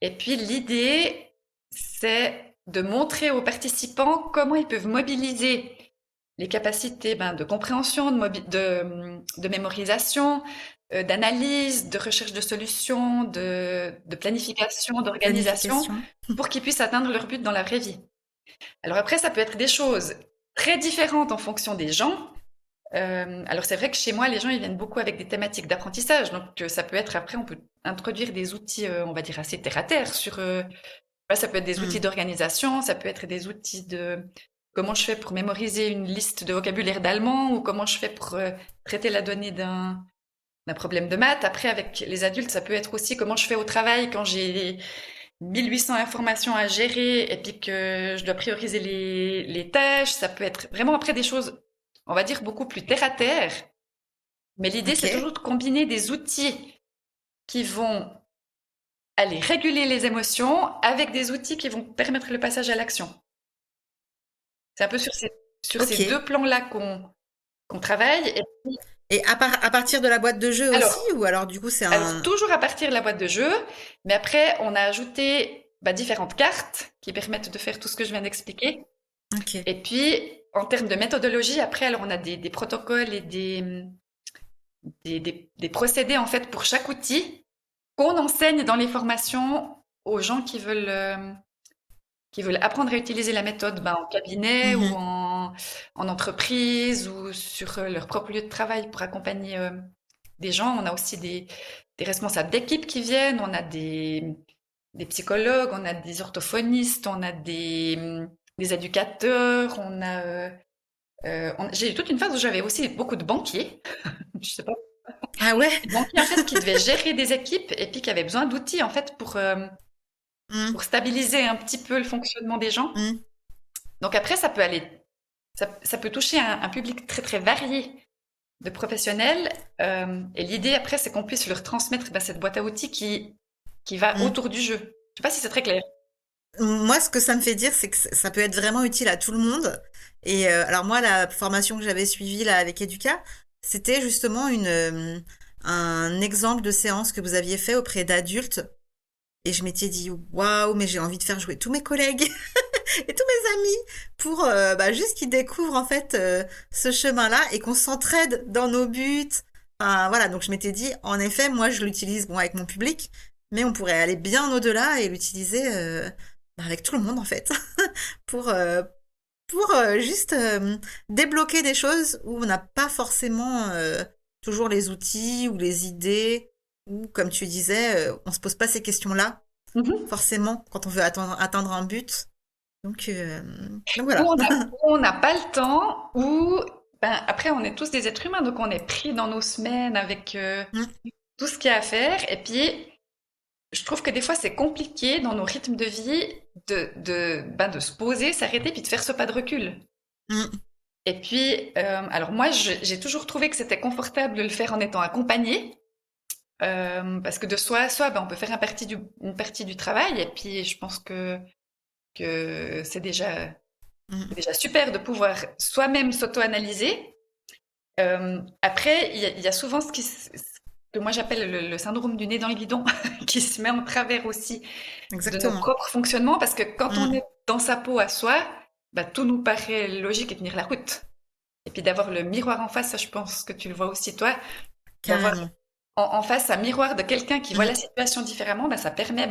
Et puis l'idée, c'est de montrer aux participants comment ils peuvent mobiliser les capacités de compréhension, de mémorisation, d'analyse, de recherche de solutions, de planification, d'organisation, pour qu'ils puissent atteindre leur but dans la vraie vie. Alors après, ça peut être des choses très différentes en fonction des gens. Alors c'est vrai que chez moi, les gens, ils viennent beaucoup avec des thématiques d'apprentissage. Donc ça peut être, après, on peut introduire des outils, on va dire, assez terre-à-terre sur... ça peut être des outils d'organisation, ça peut être des outils de... Comment je fais pour mémoriser une liste de vocabulaire d'allemand ou comment je fais pour traiter la donnée d'un problème de maths. Après, avec les adultes, ça peut être aussi comment je fais au travail quand j'ai 1800 informations à gérer et puis que je dois prioriser les tâches. Ça peut être vraiment après des choses, on va dire, beaucoup plus terre à terre. Mais l'idée, c'est toujours de combiner des outils qui vont aller réguler les émotions avec des outils qui vont permettre le passage à l'action. C'est un peu sur ces deux plans-là qu'on travaille. Et à partir de la boîte de jeu aussi, ou alors du coup c'est Alors toujours à partir de la boîte de jeu, mais après on a ajouté différentes cartes qui permettent de faire tout ce que je viens d'expliquer. Et puis en termes de méthodologie, après alors on a des protocoles et des procédés en fait pour chaque outil qu'on enseigne dans les formations aux gens qui veulent apprendre à utiliser la méthode en cabinet ou en entreprise ou sur leur propre lieu de travail pour accompagner des gens. On a aussi des responsables d'équipe qui viennent, on a des psychologues, on a des orthophonistes, on a des éducateurs, j'ai eu toute une phase où j'avais aussi beaucoup de banquiers, je sais pas. Ah ouais? Des banquiers en fait qui devaient gérer des équipes et puis qui avaient besoin d'outils en fait pour stabiliser un petit peu le fonctionnement des gens. Donc après, ça peut toucher un public très très varié de professionnels. Et l'idée après, c'est qu'on puisse leur transmettre cette boîte à outils qui va autour du jeu. Je sais pas si c'est très clair. Moi, ce que ça me fait dire, c'est que ça peut être vraiment utile à tout le monde. Et alors moi, la formation que j'avais suivie là avec Educa, c'était justement un exemple de séance que vous aviez fait auprès d'adultes. Et je m'étais dit, waouh, mais j'ai envie de faire jouer tous mes collègues et tous mes amis pour juste qu'ils découvrent en fait ce chemin-là et qu'on s'entraide dans nos buts. Enfin, voilà, donc je m'étais dit, en effet, moi je l'utilise avec mon public, mais on pourrait aller bien au-delà et l'utiliser avec tout le monde en fait pour juste débloquer des choses où on n'a pas forcément toujours les outils ou les idées. Ou, comme tu disais, on se pose pas ces questions-là, forcément, quand on veut atteindre un but. Donc voilà. Ou on n'a pas le temps, ou après, on est tous des êtres humains, donc on est pris dans nos semaines avec tout ce qu'il y a à faire. Et puis, je trouve que des fois, c'est compliqué dans nos rythmes de vie de se poser, s'arrêter, puis de faire ce pas de recul. Et puis, alors moi, j'ai toujours trouvé que c'était confortable de le faire en étant accompagnée. Parce que de soi à soi, on peut faire une partie du travail, et puis je pense que c'est déjà super de pouvoir soi-même s'auto-analyser. Après, il y a souvent ce que moi j'appelle le syndrome du nez dans le guidon, qui se met en travers aussi de nos propres fonctionnements, parce que quand on est dans sa peau à soi, tout nous paraît logique et tenir la route. Et puis d'avoir le miroir en face, ça, je pense que tu le vois aussi toi, d'avoir en face un miroir de quelqu'un qui voit la situation différemment, ça permet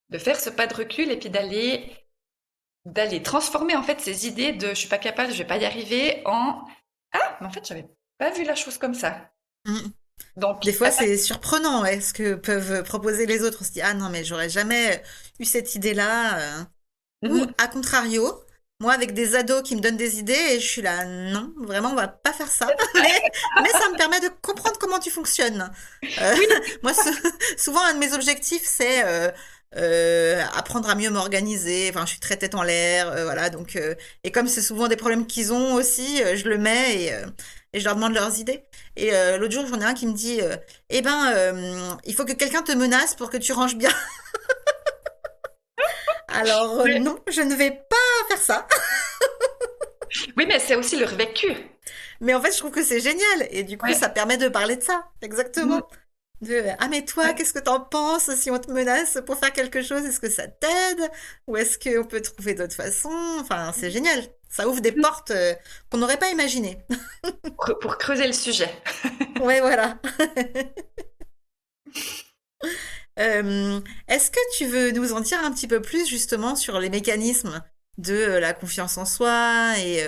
de faire ce pas de recul et puis d'aller transformer en fait ces idées de je suis pas capable, je vais pas y arriver en mais en fait j'avais pas vu la chose comme ça. Donc, Des fois, c'est surprenant, ouais, ce que peuvent proposer les autres. On se dit, ah non, mais j'aurais jamais eu cette idée-là. Ou, mhm. à contrario, moi, avec des ados qui me donnent des idées, et je suis là, non, vraiment, on va pas faire ça. Mais ça me permet de comprendre comment tu fonctionnes. Euh, Oui, moi, souvent, un de mes objectifs, c'est apprendre à mieux m'organiser. Enfin, je suis très tête en l'air, voilà. Donc, et comme c'est souvent des problèmes qu'ils ont aussi, je le mets et je leur demande leurs idées. Et l'autre jour, j'en ai un qui me dit, eh ben, il faut que quelqu'un te menace pour que tu ranges bien. Alors, mais, non, je ne vais pas faire ça. oui, mais c'est aussi leur vécu. Mais en fait, je trouve que c'est génial. Et du coup, Ouais. ça permet de parler de ça. Mhm. Exactement. Ah, mais toi, Ouais. qu'est-ce que t'en penses si on te menace pour faire quelque chose? Est-ce que ça t'aide? Ou est-ce qu'on peut trouver d'autres façons? Enfin, c'est génial. Ça ouvre des portes qu'on n'aurait pas imaginées. Pour creuser le sujet. Ouais, voilà. Est-ce que tu veux nous en dire un petit peu plus justement sur les mécanismes de la confiance en soi et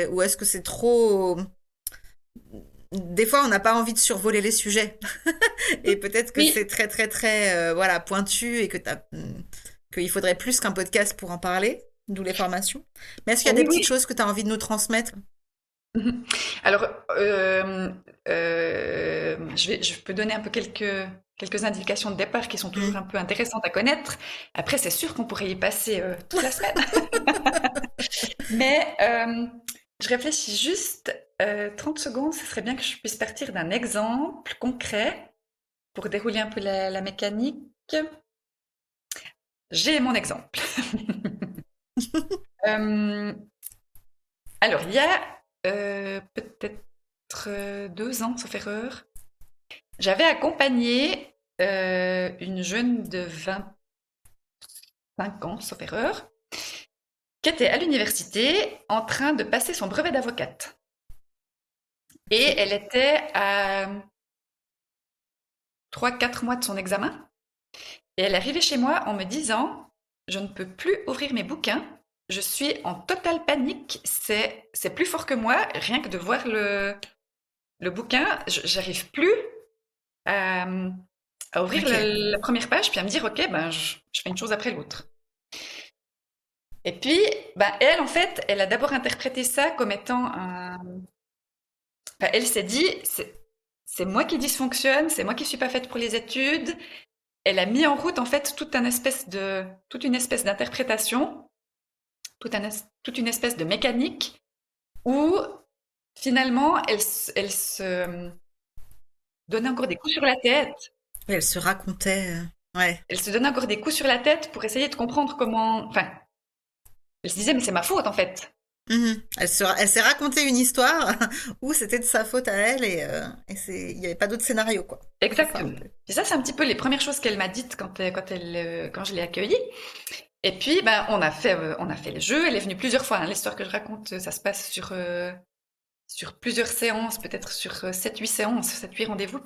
ou est-ce que c'est trop... Des fois, on n'a pas envie de survoler les sujets. Et peut-être que Oui. c'est très, très, très, voilà, pointu et qu'il faudrait plus qu'un podcast pour en parler, d'où les formations. Mais est-ce qu'il y a des Oui, petites oui. choses que tu as envie de nous transmettre? Mhm. Alors, je peux donner un peu quelques indications de départ qui sont toujours Hmm. un peu intéressantes à connaître. Après, c'est sûr qu'on pourrait y passer toute la semaine. Mais je réfléchis juste 30 secondes. Ce serait bien que je puisse partir d'un exemple concret pour dérouler un peu la mécanique. J'ai mon exemple. Euh, alors, il y a peut-être 2 ans, sauf erreur, j'avais accompagné une jeune de 25 ans, sauf erreur, qui était à l'université en train de passer son brevet d'avocate. Et Ok. elle était à 3, 4 mois de son examen. Et elle est arrivée chez moi en me disant, je ne peux plus ouvrir mes bouquins, je suis en totale panique, c'est plus fort que moi, rien que de voir le bouquin, j'arrive plus à, à ouvrir Ok. la première page, puis à me dire, ok, ben, je fais une chose après l'autre. Et puis, ben, elle, en fait, elle a d'abord interprété ça comme étant un... Enfin, elle s'est dit, c'est moi qui dysfonctionne, c'est moi qui suis pas faite pour les études. Elle a mis en route, en fait, toute une espèce d'interprétation, toute une espèce de mécanique où, finalement, elle se donnait encore des coups sur la tête. Oui, elle se racontait. Ouais. Elle se donnait encore des coups sur la tête pour essayer de comprendre comment... Enfin, elle se disait, mais c'est ma faute, en fait. Mhm. Elle s'est raconté une histoire où c'était de sa faute à elle il n'y avait pas d'autre scénario, quoi. C'est ça, un Exactement. peu. Et ça, c'est un petit peu les premières choses qu'elle m'a dites quand je l'ai accueillie. Et puis, ben, on a fait le jeu. Elle est venue plusieurs fois, hein. L'histoire que je raconte, ça se passe sur plusieurs séances, peut-être sur 7, 8 séances, 7, 8 rendez-vous.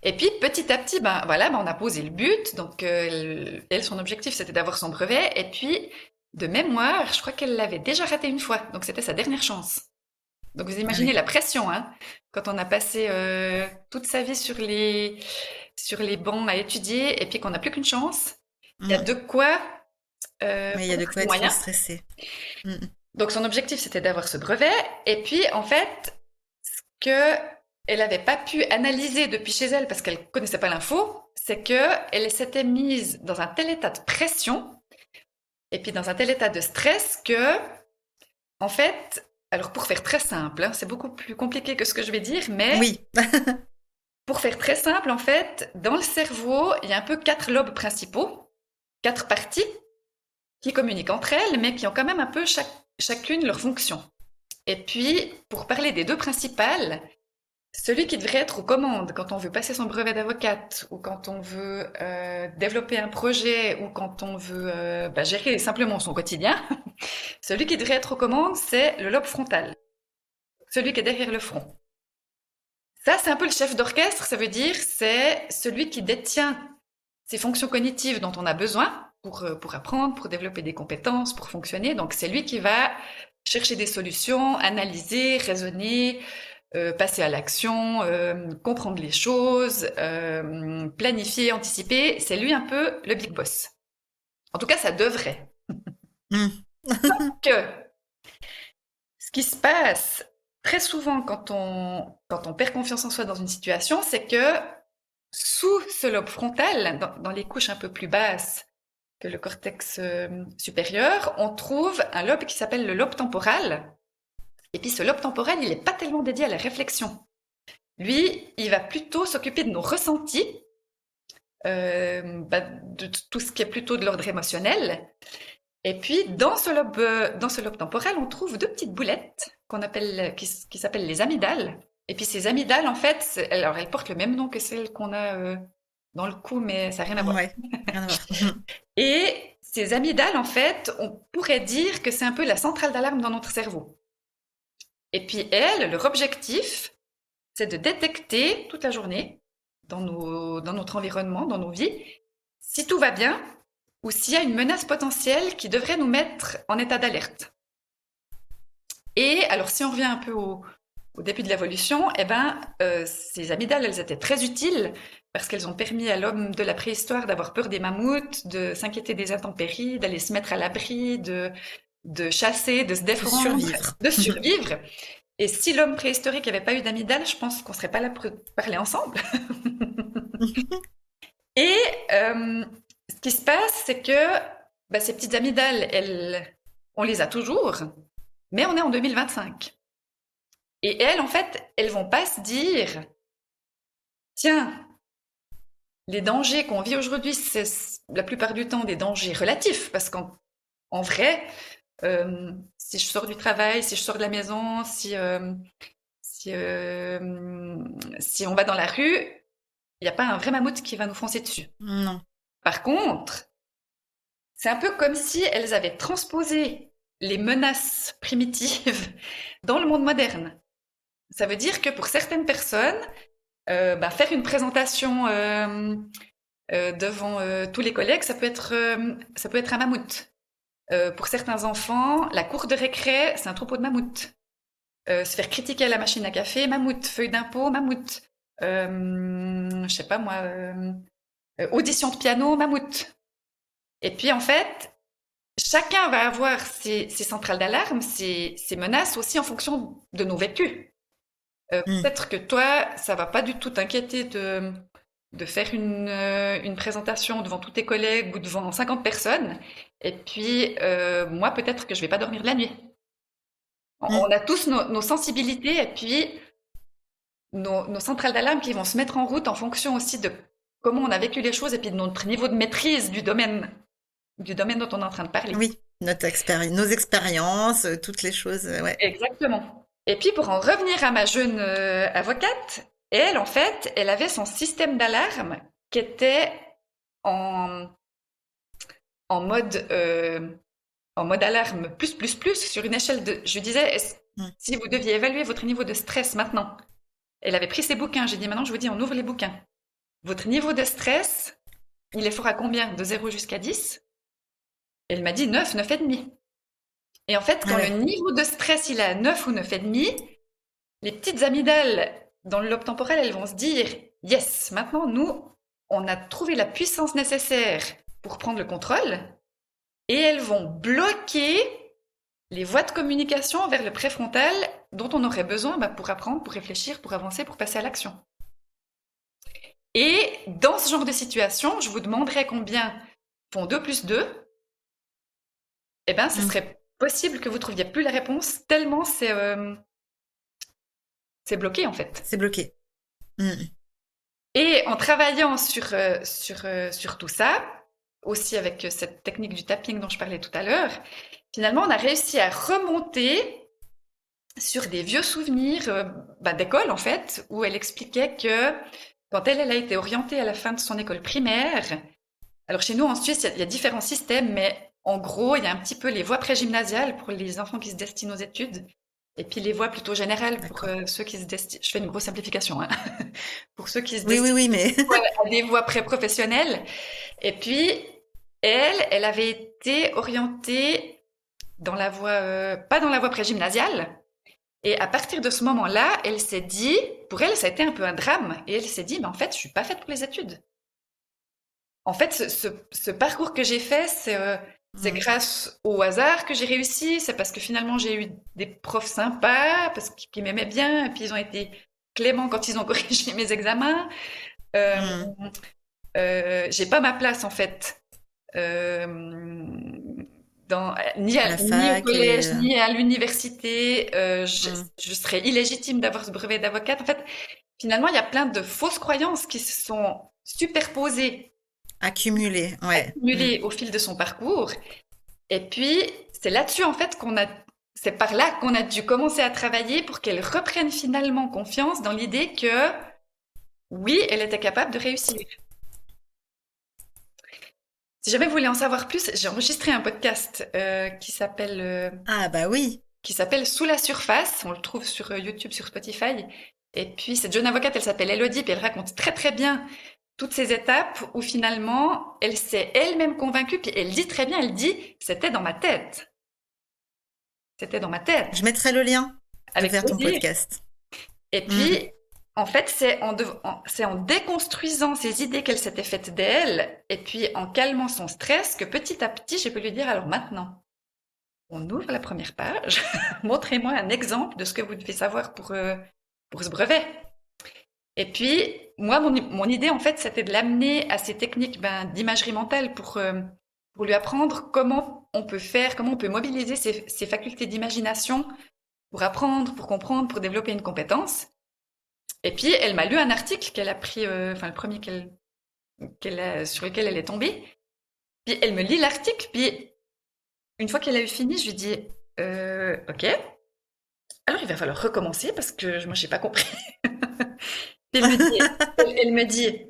Et puis, petit à petit, ben, voilà, ben, on a posé le but. Donc, elle, son objectif, c'était d'avoir son brevet. Et puis, de mémoire, je crois qu'elle l'avait déjà raté une fois. Donc, c'était sa dernière chance. Donc vous Ah imaginez oui. la pression, hein, quand on a passé toute sa vie sur les bancs à étudier et puis qu'on n'a plus qu'une chance, il y a Mhm. de quoi Mais il y a de perdre quoi ses être moyens. stressé. Mhm. Donc son objectif c'était d'avoir ce brevet et puis en fait ce que elle n'avait pas pu analyser depuis chez elle parce qu'elle connaissait pas l'info, c'est que elle s'était mise dans un tel état de pression et puis dans un tel état de stress que en fait, alors pour faire très simple, hein, c'est beaucoup plus compliqué que ce que je vais dire, mais Oui. pour faire très simple, en fait, dans le cerveau, il y a un peu 4 lobes principaux, 4 parties qui communiquent entre elles, mais qui ont quand même un peu chacune leur fonction. Et puis, pour parler des 2 principales, celui qui devrait être aux commandes quand on veut passer son brevet d'avocate ou quand on veut développer un projet ou quand on veut gérer simplement son quotidien, celui qui devrait être aux commandes, c'est le lobe frontal, celui qui est derrière le front. Ça, c'est un peu le chef d'orchestre, ça veut dire c'est celui qui détient ces fonctions cognitives dont on a besoin pour apprendre, pour développer des compétences, pour fonctionner. Donc, c'est lui qui va chercher des solutions, analyser, raisonner, passer à l'action, comprendre les choses, planifier, anticiper. C'est lui un peu le big boss. En tout cas, ça devrait. Mm. Que ce qui se passe très souvent quand on perd confiance en soi dans une situation, c'est que sous ce lobe frontal, dans les couches un peu plus basses que le cortex supérieur, on trouve un lobe qui s'appelle le lobe temporal. Et puis ce lobe temporal, il n'est pas tellement dédié à la réflexion. Lui, il va plutôt s'occuper de nos ressentis, de tout ce qui est plutôt de l'ordre émotionnel. Et puis, dans ce lobe temporal, on trouve deux petites boulettes qui s'appellent les amygdales. Et puis, ces amygdales, en fait, alors elles portent le même nom que celles qu'on a dans le cou, mais ça n'a rien à voir. Ouais, rien à voir. Et ces amygdales, en fait, on pourrait dire que c'est un peu la centrale d'alarme dans notre cerveau. Et puis, leur objectif, c'est de détecter toute la journée, dans notre environnement, dans nos vies, si tout va bien, ou s'il y a une menace potentielle qui devrait nous mettre en état d'alerte. Et alors, si on revient un peu au début de l'évolution, ces amygdales, elles étaient très utiles parce qu'elles ont permis à l'homme de la préhistoire d'avoir peur des mammouths, de s'inquiéter des intempéries, d'aller se mettre à l'abri, de chasser, de se défendre, de survivre. Et si l'homme préhistorique n'avait pas eu d'amygdales, je pense qu'on ne serait pas là pour parler ensemble. Et ce qui se passe, c'est que ces petites amygdales, on les a toujours, mais on est en 2025. Et elles, en fait, elles vont pas se dire « Tiens, les dangers qu'on vit aujourd'hui, c'est la plupart du temps des dangers relatifs, parce qu'en vrai, si je sors du travail, si je sors de la maison, si on va dans la rue, il n'y a pas un vrai mammouth qui va nous foncer dessus. » Non. Par contre, c'est un peu comme si elles avaient transposé les menaces primitives dans le monde moderne. Ça veut dire que pour certaines personnes, faire une présentation devant tous les collègues, ça peut être un mammouth. Pour certains enfants, la cour de récré, c'est un troupeau de mammouths. Se faire critiquer à la machine à café, mammouth. Feuille d'impôt, mammouth. Je sais pas moi, audition de piano, mammouth. Et puis en fait, chacun va avoir ses centrales d'alarme, ses menaces aussi en fonction de nos vécus. Peut-être que toi, ça va pas du tout t'inquiéter de faire une présentation devant tous tes collègues ou devant 50 personnes. Et puis, moi, peut-être que je vais pas dormir de la nuit. On a tous nos sensibilités et puis nos centrales d'alarme qui vont se mettre en route en fonction aussi de comment on a vécu les choses et puis de notre niveau de maîtrise du domaine dont on est en train de parler. Oui, nos expériences, toutes les choses, ouais. Exactement. Et puis, pour en revenir à ma jeune avocate, elle, en fait, elle avait son système d'alarme qui était en mode alarme plus sur une échelle de... Je lui disais, si vous deviez évaluer votre niveau de stress maintenant, elle avait pris ses bouquins, j'ai dit maintenant je vous dis on ouvre les bouquins. Votre niveau de stress, il est fort à combien? De 0 jusqu'à 10? Elle m'a dit 9, 9,5. Et en fait, quand le niveau de stress il est à 9 ou 9,5, les petites amygdales dans le lobe temporel, elles vont se dire yes, maintenant nous, on a trouvé la puissance nécessaire pour prendre le contrôle et elles vont bloquer les voies de communication vers le préfrontal dont on aurait besoin pour apprendre, pour réfléchir, pour avancer, pour passer à l'action. Et dans ce genre de situation, je vous demanderais combien font 2 plus 2. Eh bien, ce serait possible que vous ne trouviez plus la réponse tellement c'est bloqué en fait. C'est bloqué. Et en travaillant sur tout ça, aussi avec cette technique du tapping dont je parlais tout à l'heure, finalement, on a réussi à remonter sur des vieux souvenirs d'école, en fait, où elle expliquait que quand elle a été orientée à la fin de son école primaire, alors chez nous, en Suisse, il y a différents systèmes, mais en gros, il y a un petit peu les voies prégymnasiales pour les enfants qui se destinent aux études, et puis les voies plutôt générales pour ceux qui se destinent... Je fais une grosse simplification, hein. Pour ceux qui se destinent mais... à des voies pré-professionnelles. Et puis, elle avait été orientée dans la voie, pas dans la voie prégymnasiale, Et à partir de ce moment-là, elle s'est dit, pour elle, ça a été un peu un drame. Et elle s'est dit, mais en fait, je suis pas faite pour les études. En fait, ce parcours que j'ai fait, c'est Mm. grâce au hasard que j'ai réussi. C'est parce que finalement, j'ai eu des profs sympas, parce qu'ils m'aimaient bien, et puis ils ont été cléments quand ils ont corrigé mes examens. Euh, Mm. j'ai pas ma place, en fait, euh, À la ni au fac et... collège, ni à l'université. mm. Je serais illégitime d'avoir ce brevet d'avocate. En fait, finalement, il y a plein de fausses croyances qui se sont superposées, Accumulé, ouais. Mm. accumulées au fil de son parcours. Et puis, c'est là-dessus, en fait, c'est par là qu'on a dû commencer à travailler pour qu'elle reprenne finalement confiance dans l'idée que, oui, elle était capable de réussir. Si jamais vous voulez en savoir plus, j'ai enregistré un podcast Ah bah oui. qui s'appelle Sous la surface. On le trouve sur YouTube, sur Spotify. Et puis, cette jeune avocate, elle s'appelle Elodie, puis elle raconte très très bien toutes ces étapes où finalement, elle s'est elle-même convaincue, puis elle dit très bien, elle dit, c'était dans ma tête. C'était dans ma tête. Je mettrai le lien Avec vers ton plaisir. podcast. Et Mm. puis, en fait, c'est en déconstruisant ces idées qu'elle s'était faites d'elle, et puis en calmant son stress, que petit à petit, j'ai pu lui dire, alors maintenant, on ouvre la première page, montrez-moi un exemple de ce que vous devez savoir pour ce brevet. Et puis, moi, mon idée, en fait, c'était de l'amener à ces techniques d'imagerie mentale pour lui apprendre comment on peut faire, comment on peut mobiliser ses facultés d'imagination pour apprendre, pour comprendre, pour développer une compétence. Et puis, elle m'a lu un article qu'elle a pris, enfin, le premier sur lequel elle est tombée. Puis, elle me lit l'article, puis, une fois qu'elle a eu fini, je lui dis, ok, alors il va falloir recommencer parce que moi, j'ai pas compris. Puis elle me dit,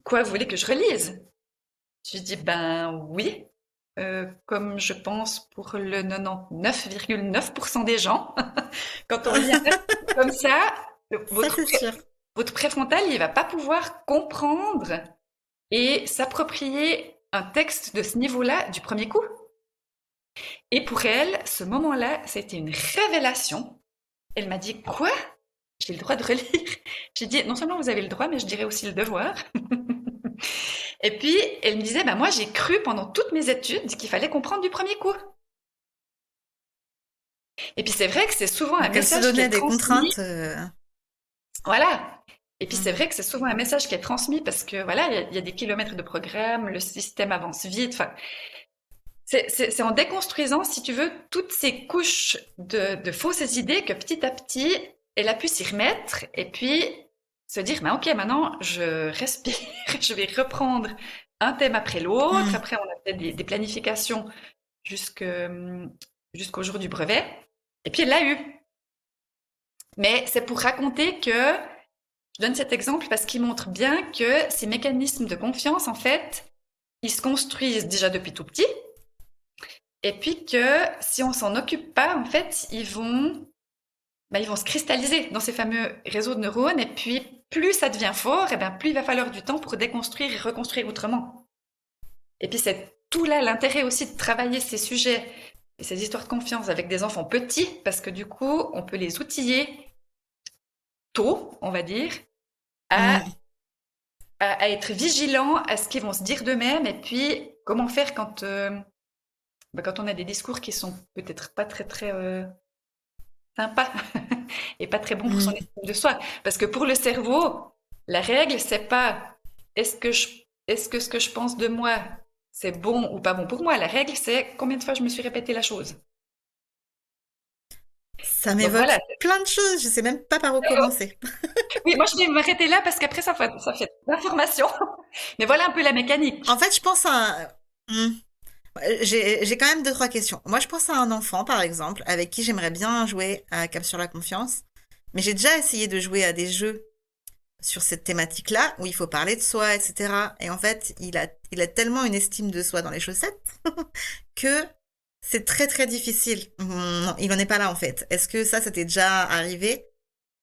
quoi, vous voulez que je relise? Je lui dis, ben oui, comme je pense pour le 99,9% des gens, quand on lit un article comme ça, Ça, c'est sûr. votre préfrontal, il va pas pouvoir comprendre et s'approprier un texte de ce niveau-là du premier coup. Et pour elle, ce moment-là, c'était une révélation. Elle m'a dit, quoi? J'ai le droit de relire? J'ai dit, non seulement vous avez le droit, mais je dirais aussi le devoir. Et puis, elle me disait, bah, moi, j'ai cru pendant toutes mes études qu'il fallait comprendre du premier coup. Et puis, c'est vrai que c'est souvent un Donc, elle se message qui donnait est des transmis. contraintes. Voilà. Et puis, c'est Mm. vrai que c'est souvent un message qui est transmis parce que, voilà, il y a des kilomètres de programme, le système avance vite. Enfin, c'est en déconstruisant, si tu veux, toutes ces couches de fausses idées que petit à petit, elle a pu s'y remettre et puis se dire, bah, ok, maintenant, je respire, je vais reprendre un thème après l'autre. Mm. Après, on a fait des planifications jusque, jusqu'au jour du brevet. Et puis, elle l'a eu. Mais c'est pour raconter que, je donne cet exemple parce qu'il montre bien que ces mécanismes de confiance, en fait, ils se construisent déjà depuis tout petit. Et puis que si on s'en occupe pas, en fait, ils vont se cristalliser dans ces fameux réseaux de neurones. Et puis, plus ça devient fort, et bien, plus il va falloir du temps pour déconstruire et reconstruire autrement. Et puis, c'est tout là l'intérêt aussi de travailler ces sujets et ces histoires de confiance avec des enfants petits, parce que du coup, on peut les outiller tôt, on va dire, à, Mm. à être vigilants à ce qu'ils vont se dire d'eux-mêmes. Et puis, comment faire quand on a des discours qui sont peut-être pas très très sympas et pas très bons pour son Mm. estime de soi. Parce que pour le cerveau, la règle, c'est pas est-ce que est-ce que ce que je pense de moi, c'est bon ou pas bon pour moi. La règle, c'est combien de fois je me suis répété la chose. Ça Donc voilà. m'évoque plein de choses. Je sais même pas par où commencer. Oui, moi je vais m'arrêter là parce qu'après ça fait l'information. Mais voilà un peu la mécanique. En fait, je pense à... Mm. J'ai quand même deux, trois questions. Moi, je pense à un enfant, par exemple, avec qui j'aimerais bien jouer à Cap sur la confiance. Mais j'ai déjà essayé de jouer à des jeux sur cette thématique-là, où il faut parler de soi, etc. Et en fait, il a tellement une estime de soi dans les chaussettes que c'est très très difficile. Non, il en est pas là, en fait. Est-ce que ça t'est déjà arrivé?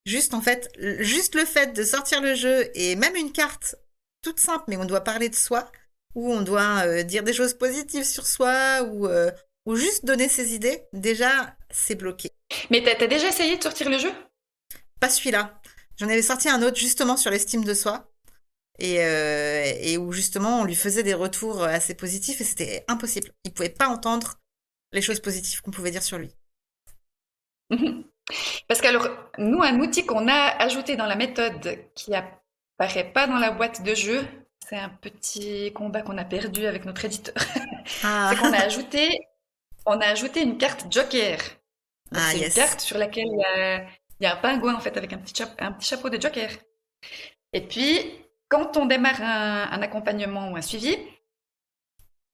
Juste, en fait, juste le fait de sortir le jeu et même une carte toute simple, mais on doit parler de soi, ou on doit dire des choses positives sur soi, ou juste donner ses idées, déjà, c'est bloqué. Mais t'as déjà essayé de sortir le jeu? Pas celui-là. J'en avais sorti un autre justement sur l'estime de soi et où justement on lui faisait des retours assez positifs et c'était impossible. Il pouvait pas entendre les choses positives qu'on pouvait dire sur lui. Mhm. Parce qu'alors, nous, un outil qu'on a ajouté dans la méthode qui apparaît pas dans la boîte de jeu, c'est un petit combat qu'on a perdu avec notre éditeur. C'est qu'on a Ah, ajouté, on a ajouté une carte Joker. Donc ah c'est une yes. carte sur laquelle il y a un pingouin en fait avec un petit chapeau de Joker. Et puis, quand on démarre un accompagnement ou un suivi,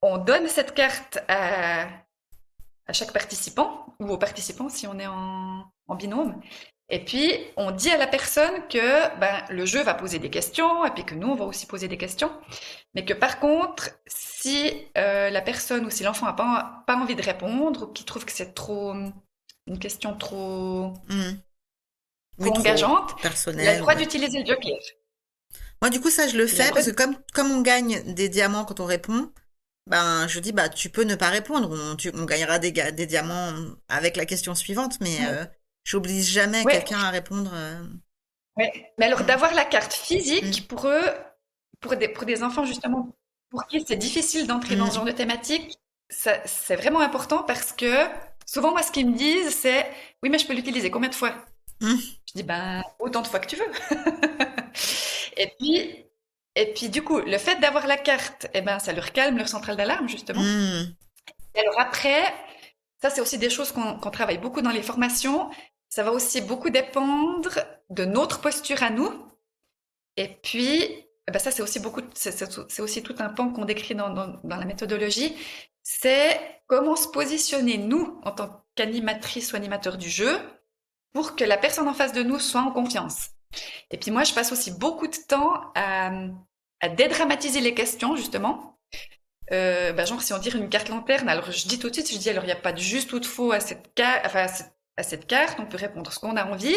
on donne cette carte à chaque participant ou aux participants si on est en binôme. Et puis, on dit à la personne que ben, le jeu va poser des questions et puis que nous, on va aussi poser des questions. Mais que par contre, si la personne ou si l'enfant n'a pas envie de répondre ou qu'il trouve que c'est trop une question Hmm. trop Oui, trop engageante, il a le personnel. droit Ouais. d'utiliser le joker. Moi, du coup, ça, je le Il a le fais droit parce que comme on gagne des diamants quand on répond, ben, je dis, bah, tu peux ne pas répondre. On gagnera des diamants avec la question suivante, mais j'oblige jamais ouais, quelqu'un à répondre. ouais. Mais alors Mm, d'avoir la carte mm, physique pour eux, pour des enfants justement, pour qui c'est difficile d'entrer dans ce mm, genre de thématique, c'est vraiment important parce que souvent moi ce qu'ils me disent c'est oui mais je peux l'utiliser combien de fois? mm, Je dis ben autant de fois que tu veux. Et puis et puis du coup le fait d'avoir la carte, eh ben ça leur calme leur centrale d'alarme justement. mm. Et alors après, ça c'est aussi des choses qu'on travaille beaucoup dans les formations. Ça va aussi beaucoup dépendre de notre posture à nous. Et puis, eh ben ça, c'est aussi c'est aussi tout un pan qu'on décrit dans la méthodologie. C'est comment se positionner, nous, en tant qu'animatrice ou animateur du jeu, pour que la personne en face de nous soit en confiance. Et puis moi, je passe aussi beaucoup de temps à dédramatiser les questions, justement. Ben genre, si on tire une carte lanterne, alors je dis tout de suite, je dis, alors il n'y a pas de juste ou de faux à cette carte, enfin, à cette carte, on peut répondre ce qu'on a envie.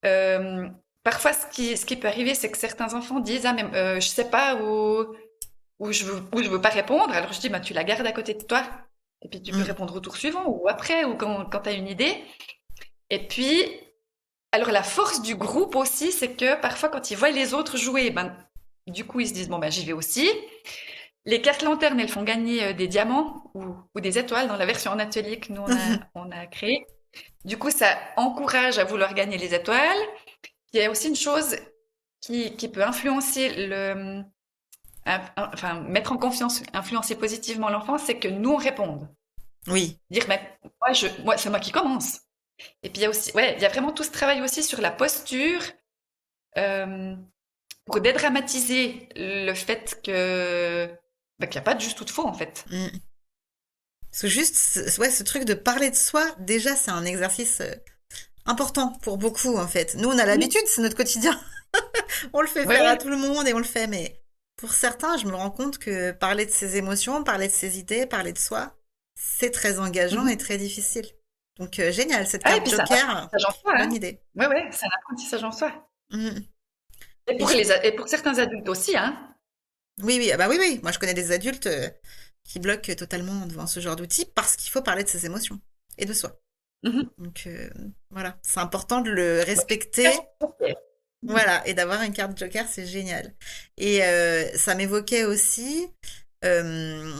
Euh, Parfois, ce qui peut arriver, c'est que certains enfants disent ah mais je sais pas où je veux pas répondre. Alors je dis bah tu la gardes à côté de toi et puis tu peux Mm. répondre au tour suivant ou après ou quand tu as une idée. Et puis alors la force du groupe aussi, c'est que parfois quand ils voient les autres jouer, ben du coup ils se disent bon ben j'y vais aussi. Les cartes lanternes, elles font gagner des diamants ou des étoiles dans la version en atelier que nous on a créée. Du coup, ça encourage à vouloir gagner les étoiles. Il y a aussi une chose qui peut influencer enfin, mettre en confiance, influencer positivement l'enfant, c'est que nous, on réponde. Oui, Dire, ben, moi, c'est moi qui commence. Et puis, il y a aussi, ouais, il y a vraiment tout ce travail aussi sur la posture, euh, pour dédramatiser le fait ben, qu'il n'y a pas de juste ou de faux, en fait. mm. Parce que juste, ouais, ce truc de parler de soi, déjà, c'est un exercice important pour beaucoup, en fait. Nous, on a Mhm. l'habitude, c'est notre quotidien. On le fait Ouais, faire à ouais. tout le monde et on le fait, mais pour certains, je me rends compte que parler de ses émotions, parler de ses idées, parler de soi, c'est très engageant et Mhm. très difficile. Donc, génial, cette Ah, et carte puis c'est un Joker, apprentissage en soi, bonne hein. idée. Ouais, ouais, c'est un apprentissage en soi. Mm. Et Et pour et pour certains adultes aussi, hein. oui, oui, ah bah oui, oui. Moi, je connais des adultes qui bloquent totalement devant ce genre d'outils parce qu'il faut parler de ses émotions et de soi. Mhm. Donc, voilà, c'est important de le Ouais. respecter. Ok. Mhm. Voilà, et d'avoir une carte Joker, c'est génial. Et ça m'évoquait aussi euh,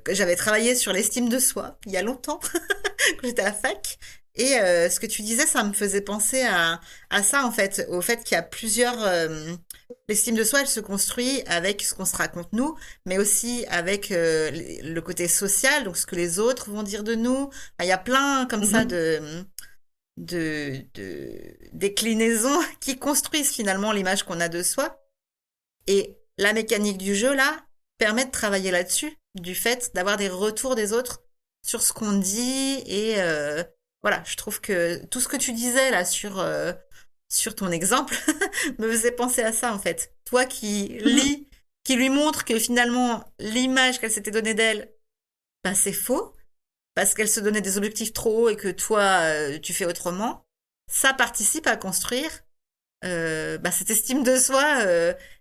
que j'avais travaillé sur l'estime de soi il y a longtemps, quand j'étais à la fac. Et ce que tu disais, ça me faisait penser à ça, en fait, au fait qu'il y a plusieurs... l'estime de soi, elle se construit avec ce qu'on se raconte nous, mais aussi avec le côté social, donc ce que les autres vont dire de nous. Enfin, il y a plein comme ça Mhm. de déclinaisons qui construisent finalement l'image qu'on a de soi. Et la mécanique du jeu, là, permet de travailler là-dessus, du fait d'avoir des retours des autres sur ce qu'on dit. Et voilà, je trouve que tout ce que tu disais là sur ton exemple me faisait penser à ça, en fait. Toi qui Mhm. lis, qui lui montre que finalement l'image qu'elle s'était donnée d'elle, ben, c'est faux parce qu'elle se donnait des objectifs trop hauts et que toi, tu fais autrement, ça participe à construire bah, cette estime de soi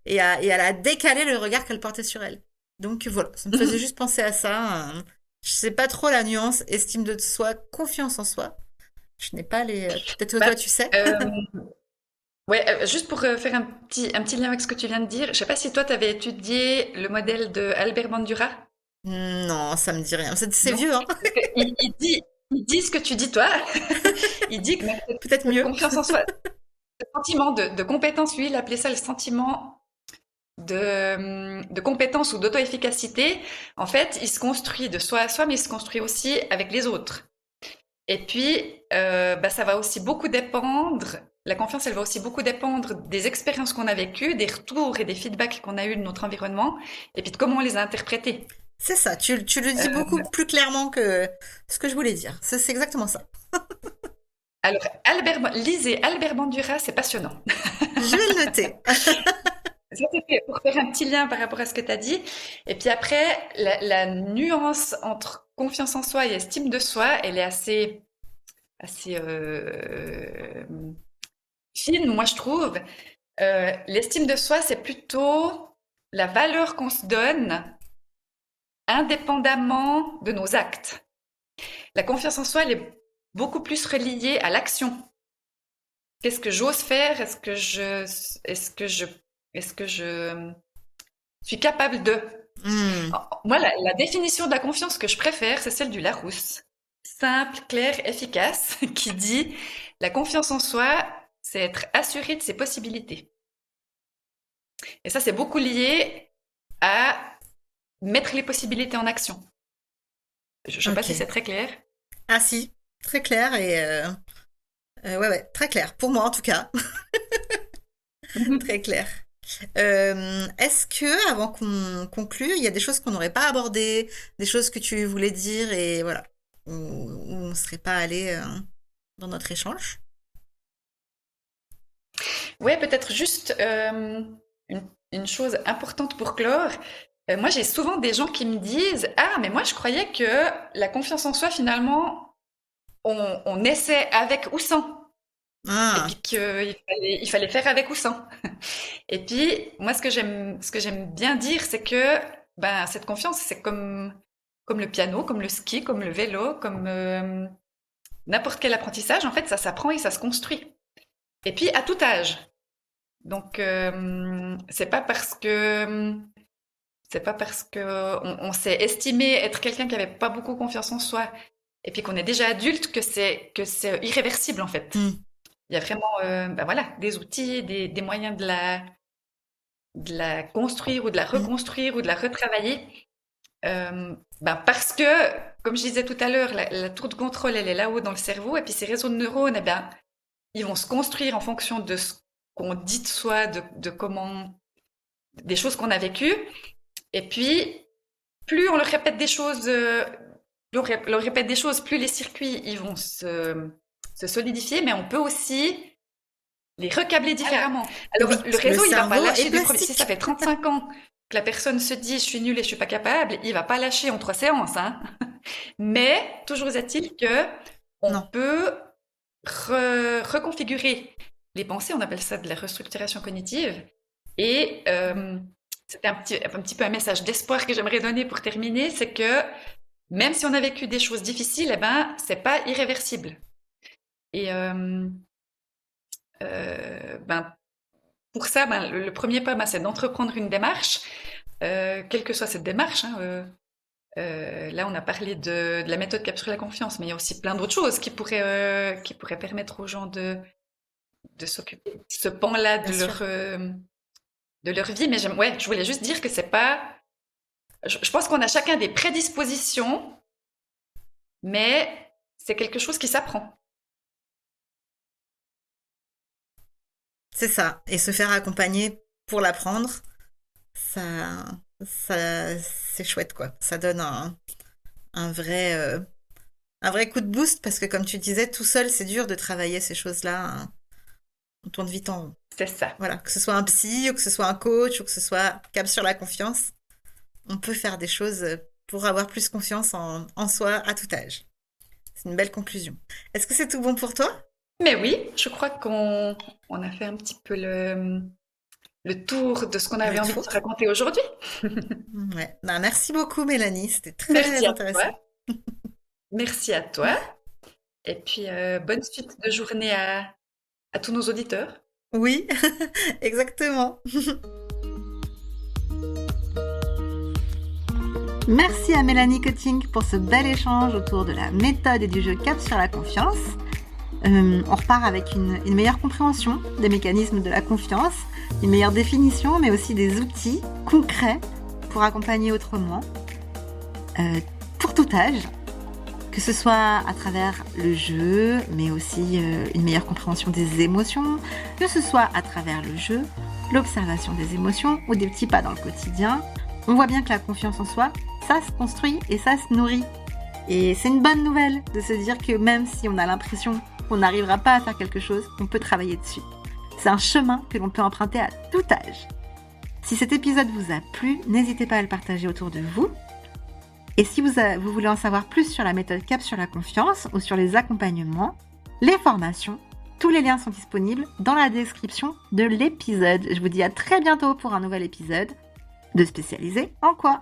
et à la décaler le regard qu'elle portait sur elle. Donc voilà, ça me faisait Mhm. juste penser à ça. Je sais pas trop la nuance, estime de soi, confiance en soi. Je n'ai pas les. Peut-être que Bah, toi, tu sais. euh, ouais, juste pour faire un petit lien avec ce que tu viens de dire, je sais pas si toi, tu avais étudié le modèle de Albert Bandura. Non, ça me dit rien. C'est Non? vieux, hein. Parce que il dit ce que tu dis toi. Il dit que Peut-être cette mieux. confiance en soi, ce sentiment de compétence, lui, il appelait ça le sentiment de compétence ou d'auto-efficacité. En fait, il se construit de soi à soi, mais il se construit aussi avec les autres. Et puis, ça va aussi beaucoup dépendre, la confiance, elle va aussi beaucoup dépendre des expériences qu'on a vécues, des retours et des feedbacks qu'on a eus de notre environnement, et puis de comment on les a interprétés. C'est ça. Tu le dis beaucoup Euh, plus clairement que ce que je voulais dire. C'est exactement ça. alors, lisez Albert Bandura, c'est passionnant. Je vais le noter. Ça, c'était pour faire un petit lien par rapport à ce que tu as dit. Et puis après, la nuance entre confiance en soi et estime de soi, elle est assez fine, moi je trouve. L'estime de soi, c'est plutôt la valeur qu'on se donne indépendamment de nos actes. La confiance en soi, elle est beaucoup plus reliée à l'action. Qu'est-ce que j'ose faire? Est-ce que je suis capable de? Hmm, Moi, la définition de la confiance que je préfère, c'est celle du Larousse. Simple, claire, efficace, qui dit la confiance en soi, c'est être assuré de ses possibilités. Et ça, c'est beaucoup lié à mettre les possibilités en action. Je ne sais pas si ok. c'est très clair. Ah si, très clair et ouais, ouais, très clair. Pour moi, en tout cas, très clair. Est-ce que, avant qu'on conclue, il y a des choses qu'on n'aurait pas abordées, des choses que tu voulais dire et voilà, où on ne serait pas allé dans notre échange? Ouais, peut-être juste une chose importante pour clore. Moi, j'ai souvent des gens qui me disent, ah, mais moi, je croyais que la confiance en soi, finalement, on essaie avec ou sans. Et Ah, puis il fallait faire avec ou sans. Et puis, moi, ce que j'aime bien dire, c'est que ben, cette confiance, c'est comme le piano, comme le ski, comme le vélo, comme n'importe quel apprentissage. En fait, ça s'apprend et ça se construit. Et puis, à tout âge. Donc, c'est pas parce que on s'est estimé être quelqu'un qui avait pas beaucoup confiance en soi et puis qu'on est déjà adulte que c'est irréversible en fait. hmm, Il y a vraiment ben voilà, des outils, des moyens de la construire ou de la hmm. reconstruire ou de la retravailler. Parce que, comme je disais tout à l'heure, la tour de contrôle, elle est là-haut dans le cerveau, et puis ces réseaux de neurones, eh bien, ils vont se construire en fonction de ce qu'on dit de soi, de comment, des choses qu'on a vécues. Et puis, plus on leur répète des choses, leur répète des choses, plus les circuits, ils vont se solidifier, mais on peut aussi les recabler différemment. Alors, Oui, le parce que le réseau, il va pas cerveau est lâcher du premier. Si ça plastique. fait 35 ans que la personne se dit je suis nulle et je suis pas capable, il va pas lâcher en 3 séances, hein. Mais toujours est-il que on Non, peut reconfigurer les pensées, on appelle ça de la restructuration cognitive. Et c'était un petit peu un message d'espoir que j'aimerais donner pour terminer, c'est que même si on a vécu des choses difficiles, eh ben, c'est pas irréversible. Et ben, pour ça, ben, le premier pas, ben, c'est d'entreprendre une démarche, quelle que soit cette démarche. Hein, là, on a parlé de la méthode Capture la confiance, mais il y a aussi plein d'autres choses qui pourraient permettre aux gens de s'occuper de ce pan-là bien sûr. de leur vie. Mais ouais, je voulais juste dire que c'est pas. Je pense qu'on a chacun des prédispositions, mais c'est quelque chose qui s'apprend. C'est ça. Et se faire accompagner pour l'apprendre, ça, c'est chouette, quoi. Ça donne un un vrai coup de boost parce que, comme tu disais, tout seul, c'est dur de travailler ces choses-là, hein. On tourne vite en rond. C'est ça. Voilà. Que ce soit un psy, ou que ce soit un coach, ou que ce soit cap sur la confiance, on peut faire des choses pour avoir plus confiance en soi à tout âge. C'est une belle conclusion. Est-ce que c'est tout bon pour toi? Mais oui, je crois qu'on a fait un petit peu le tour de ce qu'on Le avait envie de tour? se raconter aujourd'hui. Ouais. Bah, merci beaucoup, Mélanie. C'était très Merci à intéressant. toi. Merci à toi. Et puis, bonne suite de journée à tous nos auditeurs. Oui, exactement. Merci à Mélanie Cotting pour ce bel échange autour de la méthode et du jeu Cap sur la confiance. On repart avec une meilleure compréhension des mécanismes de la confiance, une meilleure définition, mais aussi des outils concrets pour accompagner autrement, pour tout âge, que ce soit à travers le jeu, mais aussi une meilleure compréhension des émotions, que ce soit à travers le jeu, l'observation des émotions ou des petits pas dans le quotidien. On voit bien que la confiance en soi, ça se construit et ça se nourrit. Et c'est une bonne nouvelle de se dire que même si on a l'impression qu'on n'arrivera pas à faire quelque chose, on peut travailler dessus. C'est un chemin que l'on peut emprunter à tout âge. Si cet épisode vous a plu, n'hésitez pas à le partager autour de vous. Et si vous voulez en savoir plus sur la méthode CAP sur la confiance ou sur les accompagnements, les formations, tous les liens sont disponibles dans la description de l'épisode. Je vous dis à très bientôt pour un nouvel épisode de Spécialisé en quoi ?